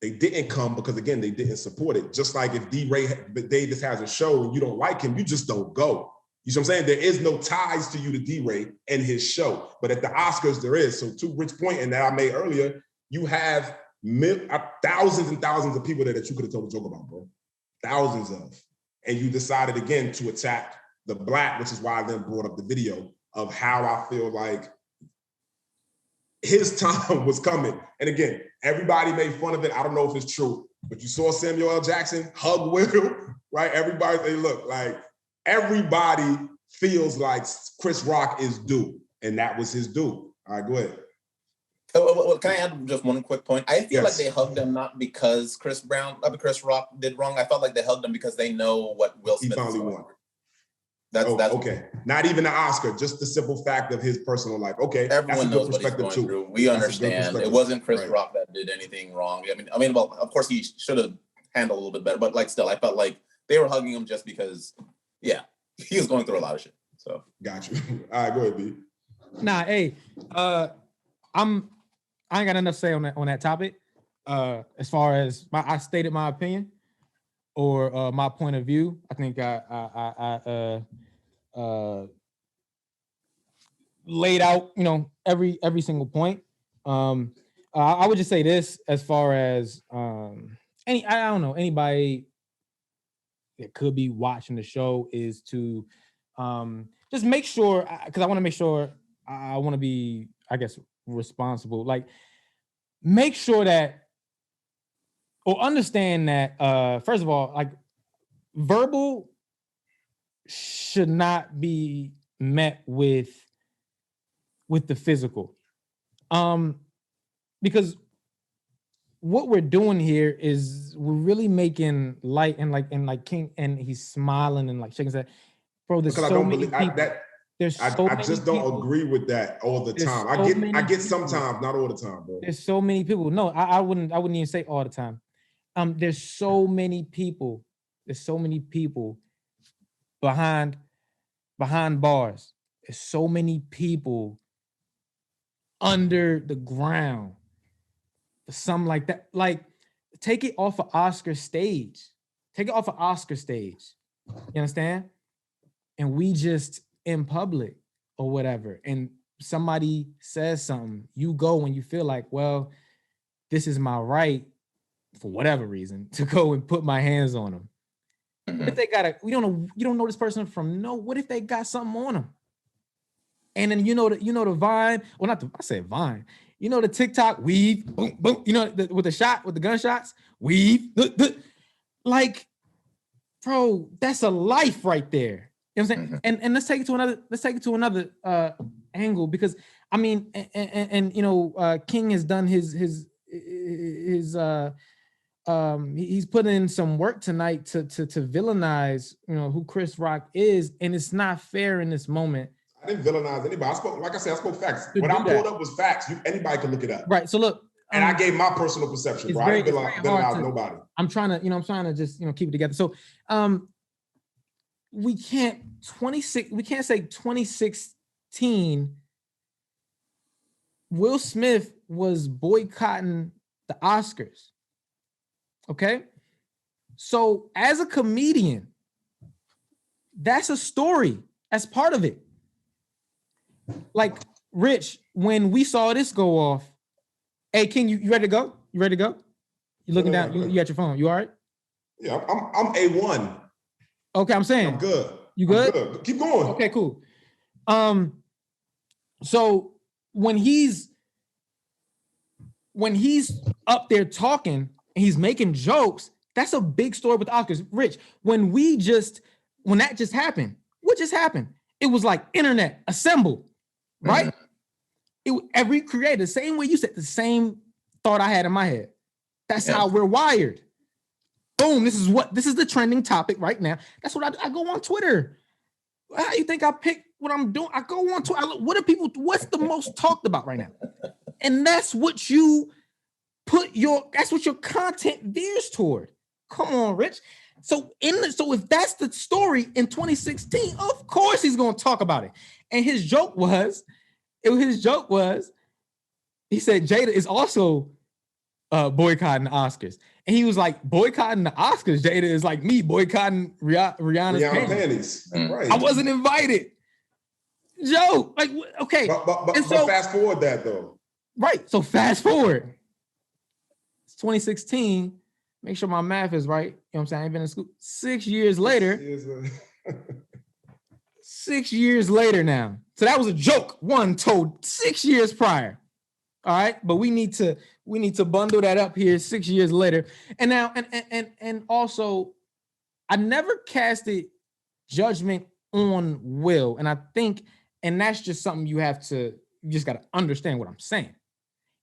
They didn't come because, again, they didn't support it. Just like if DeRay Davis has a show and you don't like him, you just don't go. You see what I'm saying? There is no ties to you to DeRay and his show. But at the Oscars, there is. So to Rich's point, and that I made earlier, you have thousands and thousands of people there that you could have told a joke about, bro. Thousands of. And you decided, again, to attack the black, which is why I then brought up the video of how I feel like his time was coming. And again, everybody made fun of it. I don't know if it's true, but you saw Samuel L. Jackson hug Will, right? Everybody, they look like everybody feels like Chris Rock is due, and that was his due. All right, go ahead. Well, can I add just one quick point? I feel like they hugged him not because Chris Rock did wrong. I felt like they hugged him because they know what Will Smith finally won. That's okay. Not even the Oscar, just the simple fact of his personal life. Okay, everyone knows what he's going through. We understand. It wasn't Chris Rock that did anything wrong. I mean, well, of course he should have handled a little bit better, but like still, I felt like they were hugging him just because, yeah, he was going through a lot of shit. So got you. All right, go ahead, B. Nah, hey, I ain't got enough to say on that topic. As far as I stated my opinion or my point of view. I think I laid out, every single point. I would just say this as far as I don't know, anybody that could be watching the show is to just make sure, because I want to make sure I want to be, I guess, responsible. Like, make sure that, or understand that, first of all, like, verbal should not be met with the physical. Because what we're doing here is we're really making light, and like King, and he's smiling and like shaking his head. Bro, there's because so I don't many believe people. that. There's I just don't people. agree with that all the time. I get sometimes, not all the time, bro. There's so many people. No, I wouldn't even say all the time. There's so many people. There's so many people behind bars. There's so many people under the ground. Something like that. Like, take it off of Oscar stage. Take it off of Oscar stage. You understand? And we just in public or whatever, and somebody says something, you go when you feel like, well, this is my right, for whatever reason, to go and put my hands on them. What if they you don't know this person from what if they got something on them? And then you know the Vine, well, I said Vine, you know the TikTok, weave, boom, boom, you know, with the gunshots, weave, like, bro, that's a life right there. You know what I'm saying? And let's take it to another angle, because I mean, and you know, King has done his he's put in some work tonight to villainize, you know, who Chris Rock is, and it's not fair in this moment. I didn't villainize anybody. I spoke facts. What I pulled up was facts. Anybody can look it up. Right. So look, and I gave my personal perception, bro. I didn't villainize nobody. I'm trying to just, you know, keep it together. So we can't say 2016 Will Smith was boycotting the Oscars. Okay? So as a comedian, that's a story. That's part of it. Like, Rich, when we saw this go off, hey, King, you ready to go? You ready to go? You looking down? You at your phone? You all right? Yeah, I'm A1. Okay, I'm saying. I'm good. You good? I'm good. Keep going. Okay, cool. So when he's up there talking and he's making jokes, that's a big story with the Oscars. Rich, when that just happened, what just happened? It was like internet assemble, right? Every creator, same way you said, the same thought I had in my head. That's how we're wired. Boom, this is the trending topic right now. That's what I go on Twitter. How you think I pick what I'm doing? I go on Twitter. What's the most talked about right now? And that's what your content veers toward. Come on, Rich. So if that's the story in 2016, of course he's going to talk about it. And his joke was, he said Jada is also boycotting the Oscars. And he was like, boycotting the Oscars, Jada, is like me boycotting Rihanna's panties. Right. I wasn't invited. Joe, like, okay. But fast forward that though. Right. So fast forward. It's 2016. Make sure my math is right. You know what I'm saying? I ain't been in school. 6 years later. 6 years later now. So that was a joke. One told 6 years prior. All right. But we need to bundle that up here 6 years later. And now, and also, I never casted judgment on Will. And I think, and that's just something you just got to understand what I'm saying.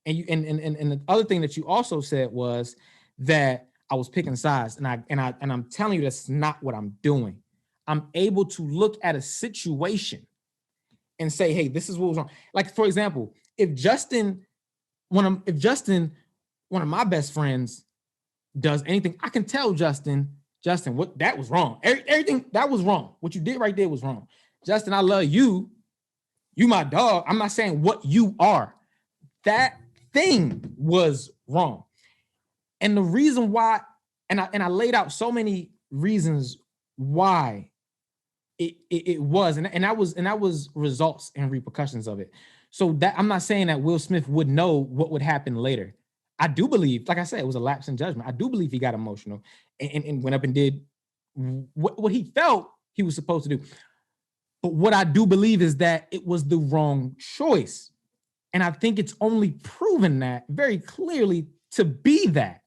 And the other thing that you also said was that I was picking sides, and I'm telling you that's not what I'm doing. I'm able to look at a situation and say, hey, this is what was wrong. Like, for example, if Justin, one of my best friends, does anything, I can tell Justin, what that was wrong. Everything that was wrong. What you did right there was wrong. Justin, I love you. You my dog. I'm not saying what you are. That thing was wrong. And the reason why, and I laid out so many reasons why it was, and that was results and repercussions of it. So that I'm not saying that Will Smith would know what would happen later. I do believe, like I said, it was a lapse in judgment. I do believe he got emotional and went up and did what he felt he was supposed to do. But what I do believe is that it was the wrong choice. And I think it's only proven that very clearly to be that.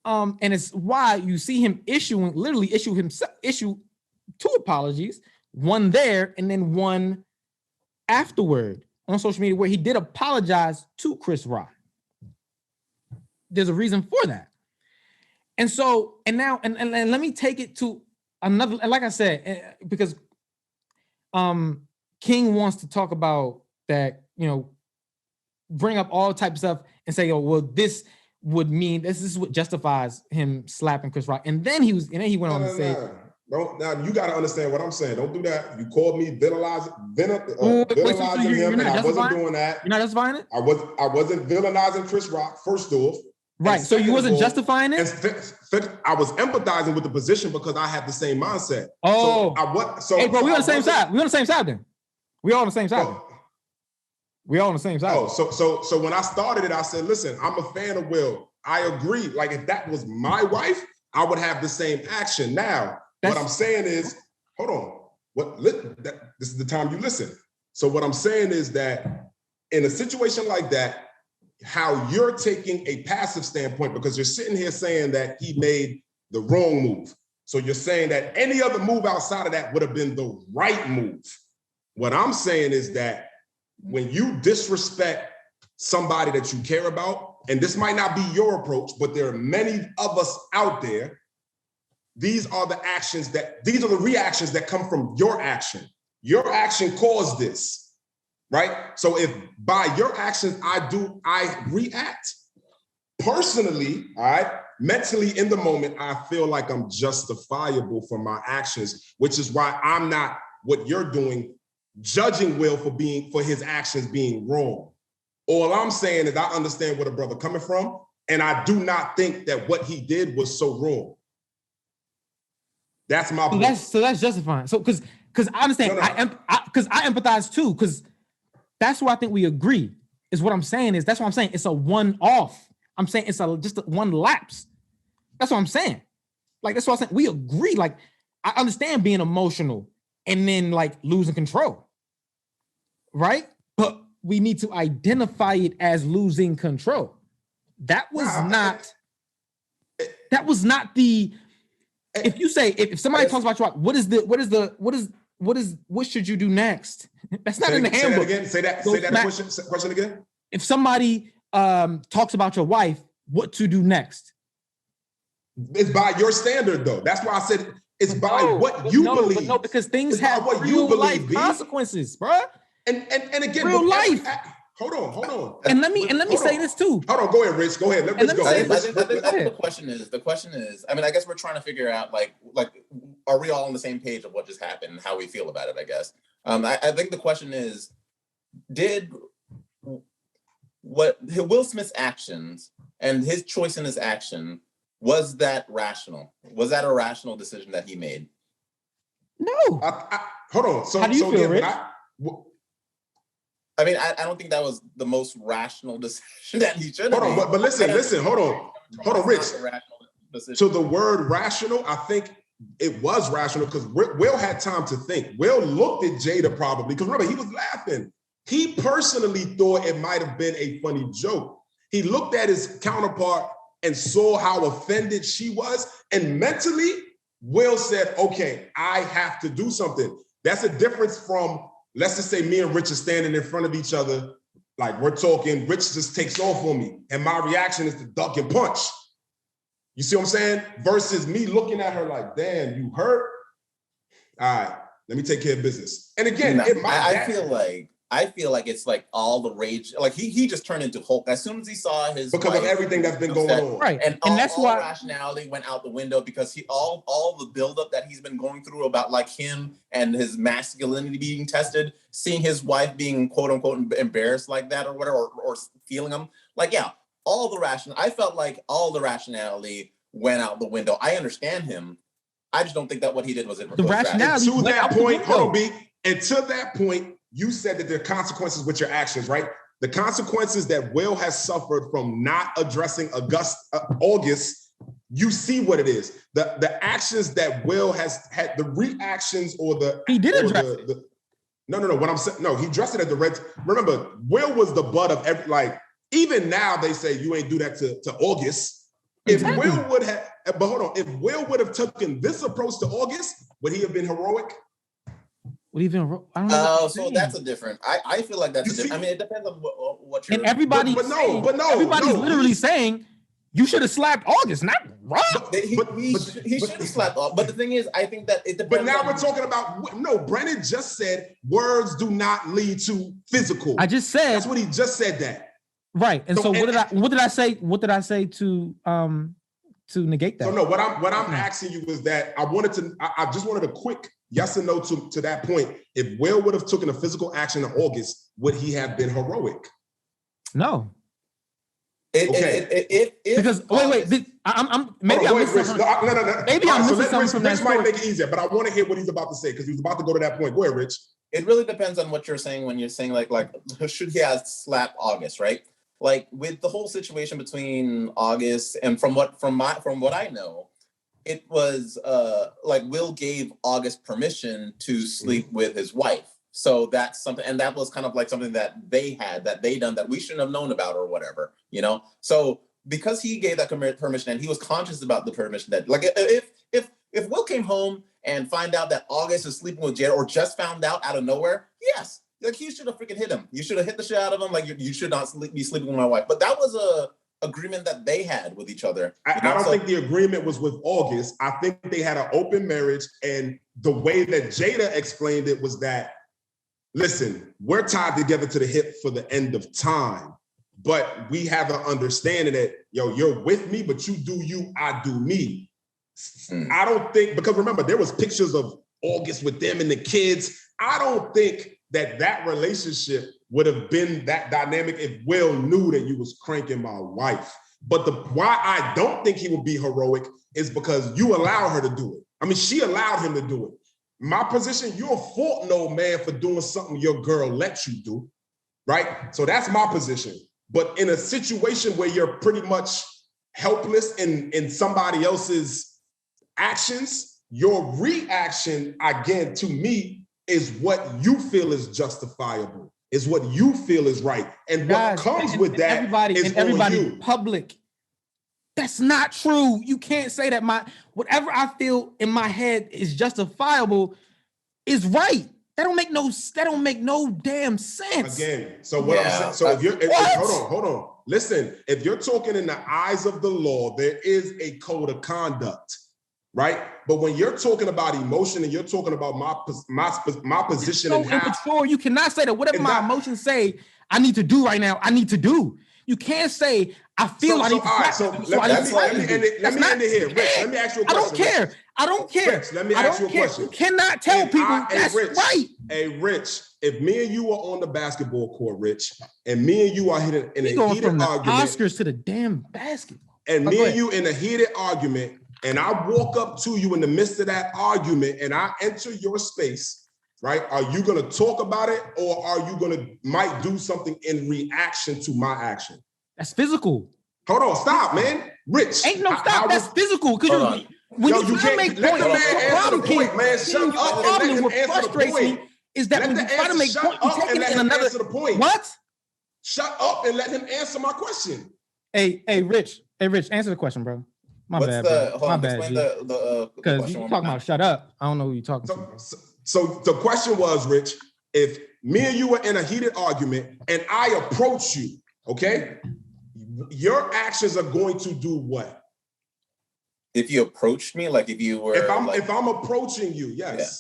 And it's why you see him issue 2 apologies, one there and then one afterward on social media where he did apologize to Chris Rock. There's a reason for that. And so, and now, and let me take it to another, and like I said, because King wants to talk about that, bring up all types of stuff and say, oh, well, this would mean this is what justifies him slapping Chris Rock. And then he went on to say, now you got to understand what I'm saying. Don't do that. You called me villainizing him, and I wasn't doing that. You're not justifying it? I wasn't villainizing Chris Rock, first off. Right. So you wasn't justifying it? I was empathizing with the position because I had the same mindset. Oh. Hey, bro, we on the same side. We on the same side then. We all on the same side. We all on the same side. Oh, so when I started it, I said, listen, I'm a fan of Will. I agree. Like, if that was my wife, I would have the same action. Now, what I'm saying is, hold on. This is the time you listen. So what I'm saying is that in a situation like that, how you're taking a passive standpoint, because you're sitting here saying that he made the wrong move. So you're saying that any other move outside of that would have been the right move. What I'm saying is that when you disrespect somebody that you care about, and this might not be your approach, but there are many of us out there, these are the reactions that come from your action. Your action caused this. Right? So if by your actions I react personally, all right, mentally in the moment, I feel like I'm justifiable for my actions, which is why I'm not what you're doing, judging Will for his actions being wrong. All I'm saying is I understand where the brother coming from, and I do not think that what he did was so wrong. That's my point. So that's justifying. So because I understand, because I empathize too, because that's why I think we agree, is what I'm saying is, that's what I'm saying. It's a one-off. I'm saying it's just one lapse. That's what I'm saying. Like, that's what I'm saying. We agree. Like, I understand being emotional and then like losing control, right? But we need to identify it as losing control. That was not the, if you say, if somebody talks about you, what should you do next? That's not in the handbook. Say that question again. If somebody talks about your wife, what to do next? It's by your standard, though. That's why I said it's by what you believe. No, because things have real life consequences, bro. And again, real life. Hold on. And let me say this too. Hold on, go ahead, Rich. Go ahead. Let Rich go. I think the question is, I mean, I guess we're trying to figure out like, are we all on the same page of what just happened and how we feel about it, I guess. I think the question is, did Will Smith's actions and his choice in his action, was that rational? Was that a rational decision that he made? No. Hold on. So how do you feel, Rich? I mean, I don't think that was the most rational decision that he should have made. But listen, hold on, Rich. To the word rational, I think it was rational because Will had time to think. Will looked at Jada probably, because remember, he was laughing. He personally thought it might have been a funny joke. He looked at his counterpart and saw how offended she was. And mentally, Will said, okay, I have to do something. That's a difference from, let's just say me and Rich are standing in front of each other, like we're talking, Rich just takes off on me, and my reaction is to duck and punch. You see what I'm saying? Versus me looking at her like, damn, you hurt? All right, let me take care of business. And again, I feel like it's like all the rage, like he just turned into Hulk as soon as he saw his because of everything that's been going on. Right. And that's why rationality went out the window, because all the buildup that he's been going through about like him and his masculinity being tested, seeing his wife being quote unquote embarrassed like that or whatever, or feeling him. Like, yeah, I felt like all the rationality went out the window. I understand him. I just don't think that what he did was it. The rationality to that point, hold on, B. And to that point, you said that there are consequences with your actions, right? The consequences that Will has suffered from not addressing August you see what it is. The actions that Will has had, the reactions or the he did address it. No. What I'm saying, no, he dressed it at the red. Remember, Will was the butt of every, like, even now they say you ain't do that to August. Exactly. If Will would have, but hold on, if Will would have taken this approach to August, would he have been heroic? Would he been? I don't know. So that's a different. I feel like that's a different. I mean, it depends on what you're. And everybody's everybody's literally saying you should have slapped August, not Rob. He should have slapped off. But the thing is, I think that it depends. But now we're talking about Brennan just said words do not lead to physical. I just said that's what he just said that. Right. And so what did I say? What did I say to negate that? So no, what I'm asking you is that I just wanted a quick yes or no to that point. If Will would have taken a physical action in August, would he have been heroic? No. Because wait. I'm maybe I'm missing something. No. Maybe I'm missing something from that Rich might make it easier, but I want to hear what he's about to say because he was about to go to that point. Go ahead, Rich. It really depends on what you're saying when you're saying like should he have slapped August, right? Like with the whole situation between August and from what I know, it was like Will gave August permission to sleep with his wife. So that's something, and that was kind of like something that they done that we shouldn't have known about or whatever, you know? So because he gave that permission and he was conscious about the permission that like if Will came home and find out that August is sleeping with Jared or just found out of nowhere, yes. Like you should have freaking hit him. You should have hit the shit out of him. Like you should not be sleeping with my wife. But that was a agreement that they had with each other. I don't think the agreement was with August. I think they had an open marriage, and the way that Jada explained it was that, listen, we're tied together to the hip for the end of time, but we have an understanding that you're with me, but you do you, I do me. I don't think, because remember there was pictures of August with them and the kids. I don't think that relationship would have been that dynamic if Will knew that you was cranking my wife. But why I don't think he would be heroic is because you allow her to do it. I mean, she allowed him to do it. My position, you're a fault no man for doing something your girl lets you do, right? So that's my position. But in a situation where you're pretty much helpless in somebody else's actions, your reaction, again, to me, is what you feel is justifiable, is what you feel is right. And what comes with that is everybody public. That's not true. You can't say that whatever I feel in my head is justifiable is right. That don't make no damn sense. Again, so what I'm saying, so hold on. Listen, if you're talking in the eyes of the law, there is a code of conduct. Right, but when you're talking about emotion and you're talking about my position, it's so immature. You cannot say that whatever my emotions say I need to do right now, I need to do. You can't say I feel I need to. Let me end it here, Rich. Let me ask you a question. I don't care. Rich, let me ask you a question. You cannot tell people that's right. Hey, Rich, if me and you are on the basketball court, Rich, and me and you are in a heated argument, Oscars to the damn basketball, and me and you in a heated argument. And I walk up to you in the midst of that argument and I enter your space, right? Are you going to talk about it or are you might do something in reaction to my action? That's physical. Hold on, stop, man. Rich. Ain't no stop, that's physical. Because when you can't make let the man answer the point, man. Shut up and let him answer the point. Is that when you try to make point, you take it in another... What? Shut up and let him answer my question. Hey, Rich, answer the question, bro. My bad. Explain the because you're talking about shut up. I don't know who you're talking to. So the question was, Rich, if me and you were in a heated argument and I approach you, okay, your actions are going to do what? If you approached me, like if you were, if I'm approaching you, yes. Yeah.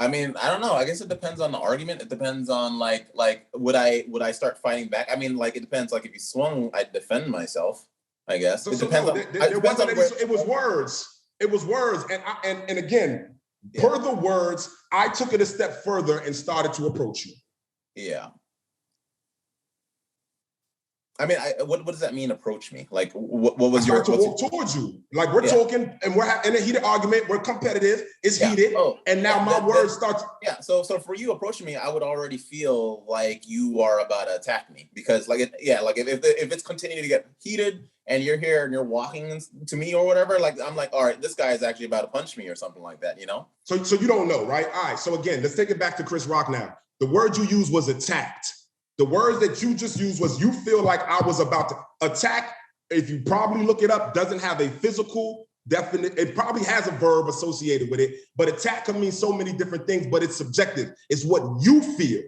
I mean, I don't know. I guess it depends on the argument. It depends on like would I start fighting back? I mean, like it depends. Like if you swung, I'd defend myself. I guess it depends. It was words. It was words, and again, per the words, I took it a step further and started to approach you. Yeah. I mean, what does that mean? Approach me. Like, what was your? To walk towards you. Like we're talking, and we're in a heated argument. We're competitive. It's heated, and now my words start. Yeah. So for you approaching me, I would already feel like you are about to attack me because, like, if it's continuing to get heated and you're here and you're walking to me or whatever, like I'm like, all right, this guy is actually about to punch me or something like that, you know? So you don't know, right? All right. So again, let's take it back to Chris Rock now. The word you used was attacked. The words that you just used was you feel like I was about to attack. If you probably look it up, doesn't have a physical definite, it probably has a verb associated with it, but attack can mean so many different things, but it's subjective. It's what you feel,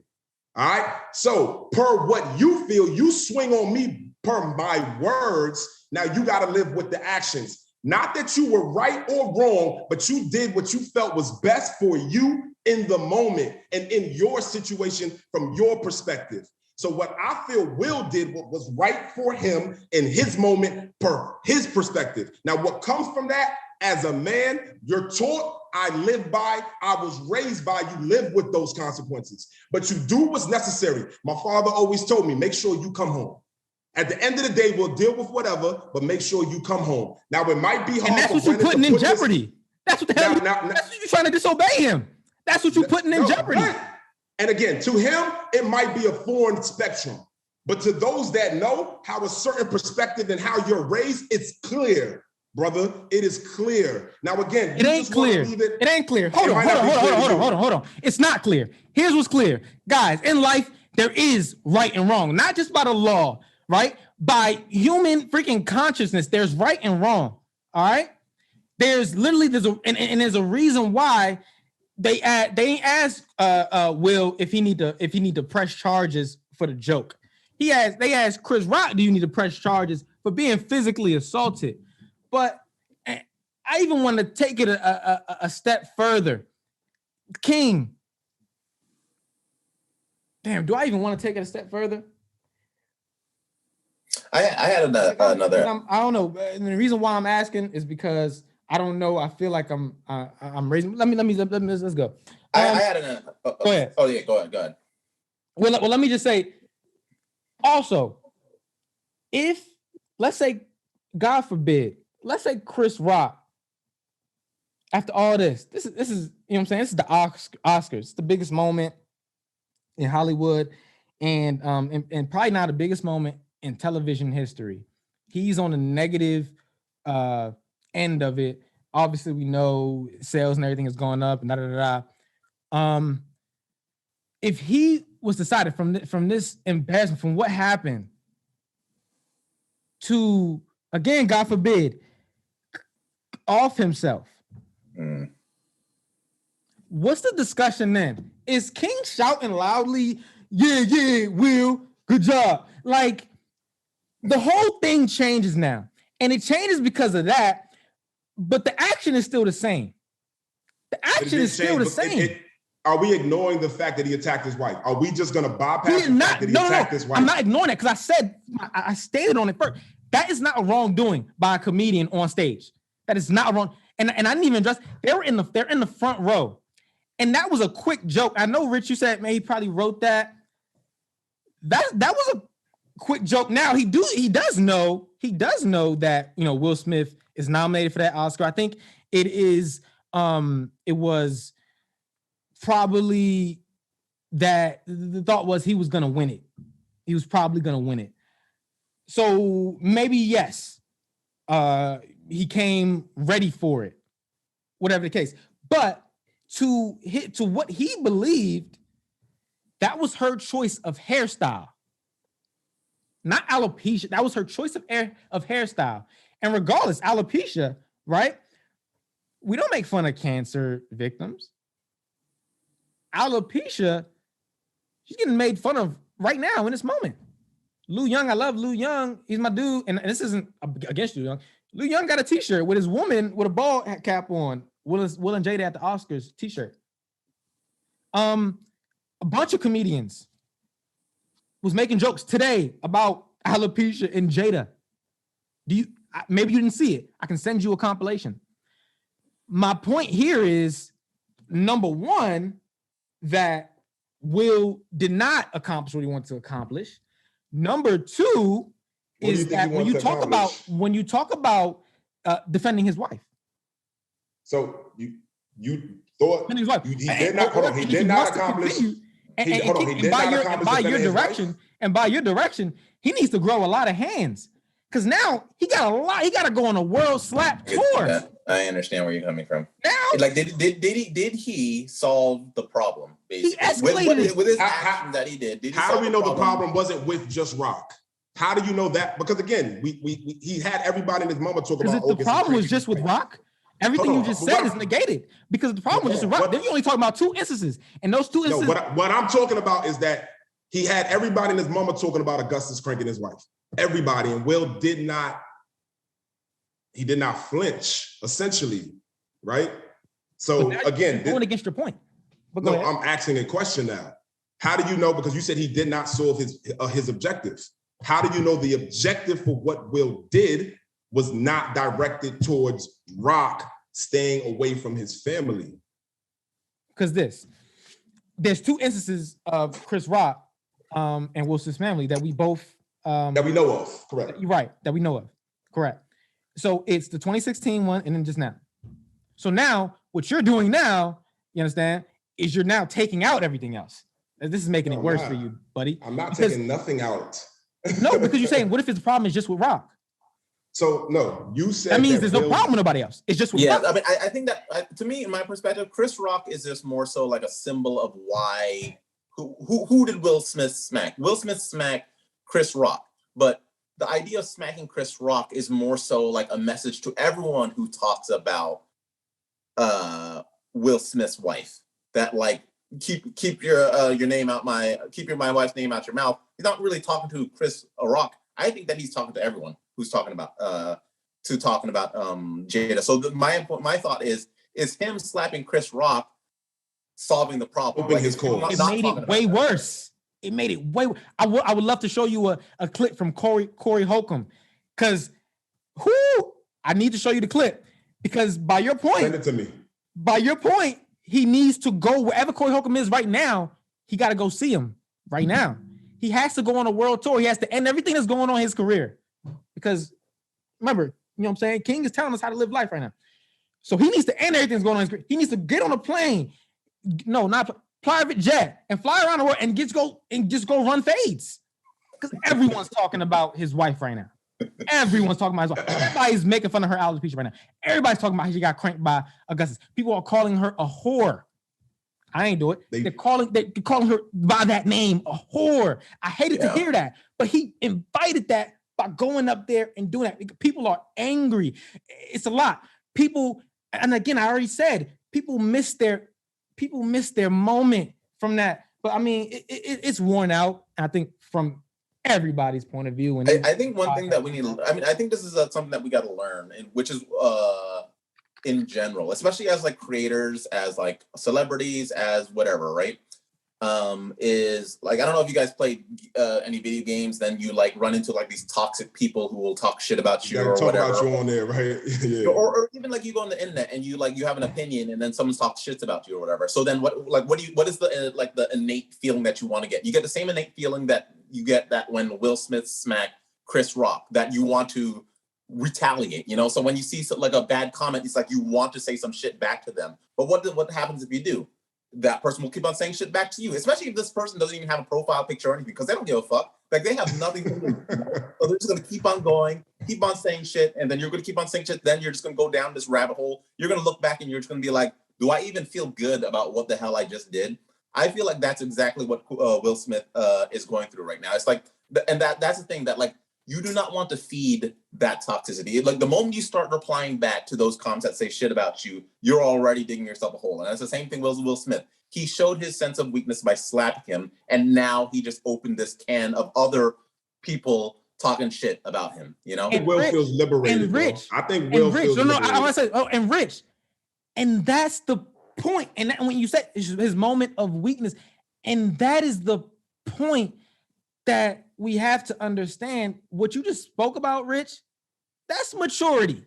all right? So per what you feel, you swing on me per my words. Now you gotta live with the actions. Not that you were right or wrong, but you did what you felt was best for you in the moment and in your situation from your perspective. So what I feel Will did what was right for him in his moment per his perspective. Now, what comes from that, as a man, you're taught, I live by, I was raised by, you live with those consequences. But you do what's necessary. My father always told me, make sure you come home. At the end of the day, we'll deal with whatever, but make sure you come home. Now, it might be hard. And that's what you're putting in jeopardy. That's what the hell, that's what you're trying to disobey him. That's what you're putting in jeopardy. Right. And again, to him, it might be a foreign spectrum. But to those that know how a certain perspective and how you're raised, it's clear, brother. It is clear. Now, again, it ain't clear. It ain't clear. Hold on. It's not clear. Here's what's clear. Guys, in life, there is right and wrong, not just by the law, right? By human freaking consciousness, there's right and wrong. All right. There's a reason why they ain't asked Will if he need to press charges for the joke. They asked Chris Rock, do you need to press charges for being physically assaulted? But I even want to take it a step further. King. Damn, do I even want to take it a step further? I had another. I don't know. And the reason why I'm asking is because I don't know. I feel like I'm raising. Let's go. I had an. Go ahead. Oh yeah, go ahead. Well, let me just say. Also, if let's say, God forbid, let's say Chris Rock. After all this is you know what I'm saying. This is the Oscars. It's the biggest moment in Hollywood, and probably not the biggest moment in television history. He's on the negative end of it. Obviously, we know sales and everything is going up and if he was decided from this embarrassment, from what happened to, again, God forbid, off himself, what's the discussion then? Is King shouting loudly, yeah, Will, good job? Like, the whole thing changes now. And it changes because of that, but the action is still the same. The action is still the same. Are we ignoring the fact that he attacked his wife? Are we just going to bypass the fact that he attacked his wife? I'm not ignoring it because I stated on it first. That is not a wrongdoing by a comedian on stage. That is not wrong. And I didn't even address, they're in the front row. And that was a quick joke. I know, Rich, you said, man, he probably wrote that. That was a quick joke. Now he does know that, you know, Will Smith is nominated for that Oscar. I think it was probably that the thought was he was going to win it. He was probably going to win it. So maybe, yes, he came ready for it, whatever the case. But to what he believed, that was her choice of hairstyle, not alopecia. That was her choice of hairstyle. And regardless, alopecia, right? We don't make fun of cancer victims. Alopecia, she's getting made fun of right now in this moment. Lou Young, I love Lou Young. He's my dude. And this isn't against Lou Young. Lou Young got a t-shirt with his woman with a ball cap on. Will and Jada at the Oscars t-shirt. A bunch of comedians was making jokes today about alopecia and Jada. Maybe you didn't see it. I can send you a compilation. My point here is, number one, that Will did not accomplish what he wanted to accomplish. Number two, is that when you talk about defending his wife. So you thought defending his wife. he did not. Hold on. He did not accomplish. And by your direction, he needs to grow a lot of hands. Because now he got a lot. He got to go on a world slap tour. I understand where you're coming from. Now, like, did he solve the problem? Basically, he escalated with his action that he did. How do we know the problem wasn't with just Rock? How do you know that? Because again, he had everybody and his mama talking about. The problem was just with Rock. Everything you just said is negated because the problem was just with Rock. Then you only talking about 2 instances, and those 2 instances. What I'm talking about is that he had everybody and his mama talking about Augustus cranking his wife. Everybody, and Will did not flinch, essentially, right? So again, going against your point. But no, I'm asking a question now. How do you know? Because you said he did not solve his objectives. How do you know the objective for what Will did was not directed towards Rock staying away from his family? Because there's 2 instances of Chris Rock and Will Smith's family that we both that we know of. Correct. You're right. That we know of. Correct. So it's the 2016 one and then just now. So now what you're doing now, you understand, is you're now taking out everything else. This is making it worse for you, buddy. I'm not taking nothing out. No, because you're saying, what if his problem is just with Rock? So no, you said that means there's no problem with nobody else. It's just with Rock. I mean, I think that to me, in my perspective, Chris Rock is just more so like a symbol of why. Who did Will Smith smack? Will Smith smacked Chris Rock, but the idea of smacking Chris Rock is more so like a message to everyone who talks about Will Smith's wife. That like keep your name out my wife's name out your mouth. He's not really talking to Chris Rock. I think that he's talking to everyone who's talking about Jada. So my thought is him slapping Chris Rock solving the problem. Like, his core. It made it way worse. It made it way. I would love to show you a clip from Corey Holcomb, because I need to show you the clip, because by your point, send it to me. By your point, he needs to go wherever Corey Holcomb is right now. He got to go see him right now. He has to go on a world tour. He has to end everything that's going on in his career, because remember, you know what I'm saying? King is telling us how to live life right now. So he needs to end everything that's going on in his career. He needs to get on a plane. No, not private jet, and fly around the world and just go run fades, because everyone's talking about his wife right now. Everyone's talking about his wife. Everybody's making fun of her alopecia right now. Everybody's talking about how she got cranked by Augustus. People are calling her a whore. I ain't do it. They're calling her by that name, a whore. I hated to hear that, but he invited that by going up there and doing that. People are angry. It's a lot. People, and again, I already said, people miss their moment from that. But I mean, it's worn out, I think, from everybody's point of view. And I think one thing that we need, I think this is something that we got to learn, and which is in general, especially as like creators, as like celebrities, as whatever, right? Is like, I don't know if you guys played any video games, then you like run into like these toxic people who will talk shit about you or talk whatever. About you on there, right? Yeah. Or even like you go on the internet and you have an opinion, and then someone talks shit about you or whatever. So then what is the like the innate feeling that you want to get? You get the same innate feeling that you get that when Will Smith smacked Chris Rock, that you want to retaliate, you know? So when you see like a bad comment, it's like you want to say some shit back to them. But what happens if you do? That person will keep on saying shit back to you, especially if this person doesn't even have a profile picture or anything, because they don't give a fuck. Like, they have nothing to do. So they're just going to keep on going, keep on saying shit, and then you're going to keep on saying shit. Then you're just going to go down this rabbit hole. You're going to look back and you're just going to be like, do I even feel good about what the hell I just did? I feel like that's exactly what Will Smith is going through right now. It's like, and that's the thing, that like, you do not want to feed that toxicity. Like, the moment you start replying back to those comments that say shit about you, you're already digging yourself a hole. And that's the same thing with Will Smith. He showed his sense of weakness by slapping him, and now he just opened this can of other people talking shit about him, you know? And Will feels liberated. And Rich. Bro. I think Will feels liberated. I want to say, and Rich. And that's the point. And when you said his moment of weakness, and that is the point that we have to understand. What you just spoke about, Rich, that's maturity.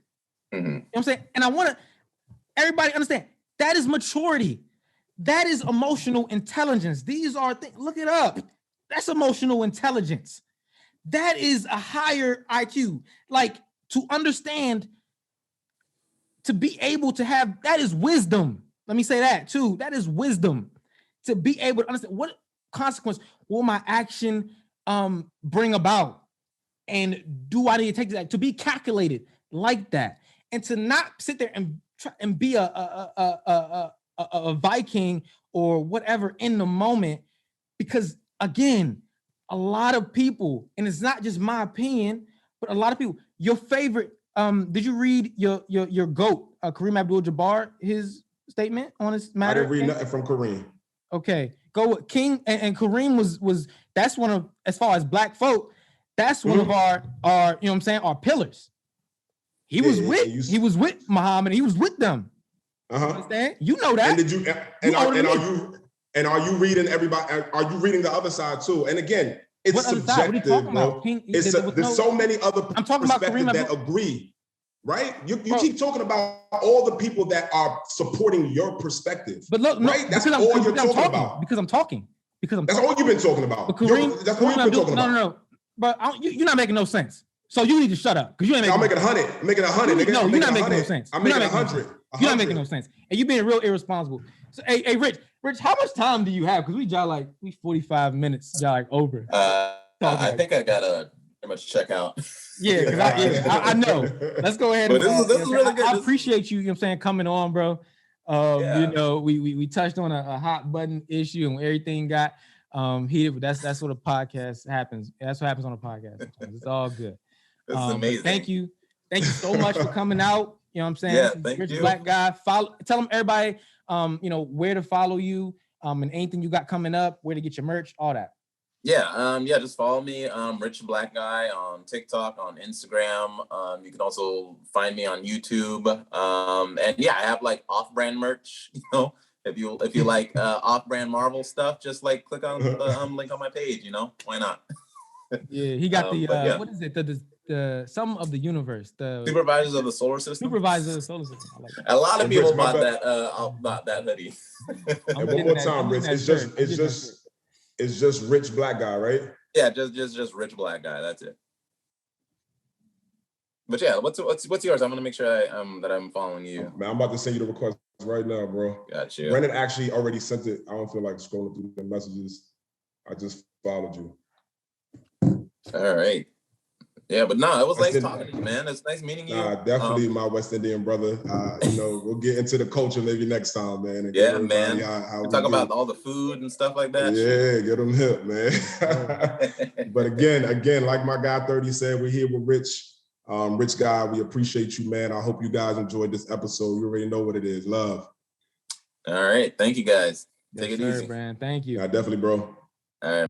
Mm-hmm. You know what I'm saying? And I want to everybody understand, that is maturity. That is emotional intelligence. These are things, look it up. That's emotional intelligence. That is a higher IQ. Like, to understand, to be able to have, that is wisdom. Let me say that too. That is wisdom. To be able to understand what consequence will my action bring about, and do I need to take that, to be calculated like that, and to not sit there and try and be a Viking or whatever in the moment, because again, a lot of people, and it's not just my opinion, but a lot of people, your favorite, did you read your GOAT, Kareem Abdul-Jabbar, his statement on this matter? I didn't read nothing from Kareem. Okay, go with King, and Kareem was that's one of, as far as black folk, that's one of our you know what I'm saying, our pillars. He was with Muhammad. He was with them. Understand? You know that. And did you? Are you reading everybody? Are you reading the other side too? And again, it's subjective, bro. There's so many other perspectives that agree. Right? You keep talking about all the people that are supporting your perspective. But look, right? That's all you're talking about. Because I'm talking. That's all you've been talking about. That's all you've been talking about. No. But you're not making no sense. So you need to shut up, because you ain't making. I'm making 100. I'm making 100. No, you're not making no sense. I'm making 100. You're not making no sense, and you're being real irresponsible. So, hey, Rich, how much time do you have? Because we 45 minutes, like over. I think I gotta pretty much check out. Yeah, because I know. Let's go ahead. But this is really good. I appreciate you. You know what I'm saying, coming on, bro. You know, we touched on a hot button issue, and everything got heated. But that's what a podcast happens. That's what happens on a podcast. It's all good. This is amazing. Thank you so much for coming out. You know what I'm saying? Yeah, thank Rich you. Black Guy. Tell them, everybody, you know, where to follow you, and anything you got coming up, where to get your merch, all that. Yeah, just follow me, Rich Black Guy, on TikTok, on Instagram. You can also find me on YouTube. And yeah, I have like off-brand merch. You know, if you like off-brand Marvel stuff, just like click on the link on my page. You know, why not? Yeah, he got what is it? The Sum of the Universe, the Supervisors of the Solar System. Supervisors of the Solar System. I like that. A lot of people bought that hoodie. And one more time, Rich. It's just Rich Black Guy, right? Yeah, just Rich Black Guy. That's it. But yeah, what's yours? I'm gonna make sure that I'm following you. Man, I'm about to send you the request right now, bro. Got you. Brendan actually already sent it. I don't feel like scrolling through the messages. I just followed you. All right. Yeah, but no, it was nice talking to you, man. It's nice meeting you. Definitely my West Indian brother. You know, we'll get into the culture maybe next time, man. And yeah, man. Talk about all the food and stuff like that. Yeah, get them hip, man. But again, like my guy 30 said, we're here with Rich. Rich Guy, we appreciate you, man. I hope you guys enjoyed this episode. You already know what it is. Love. All right. Thank you, guys. Take it easy. Man. Thank you. Yeah, definitely, bro. All right.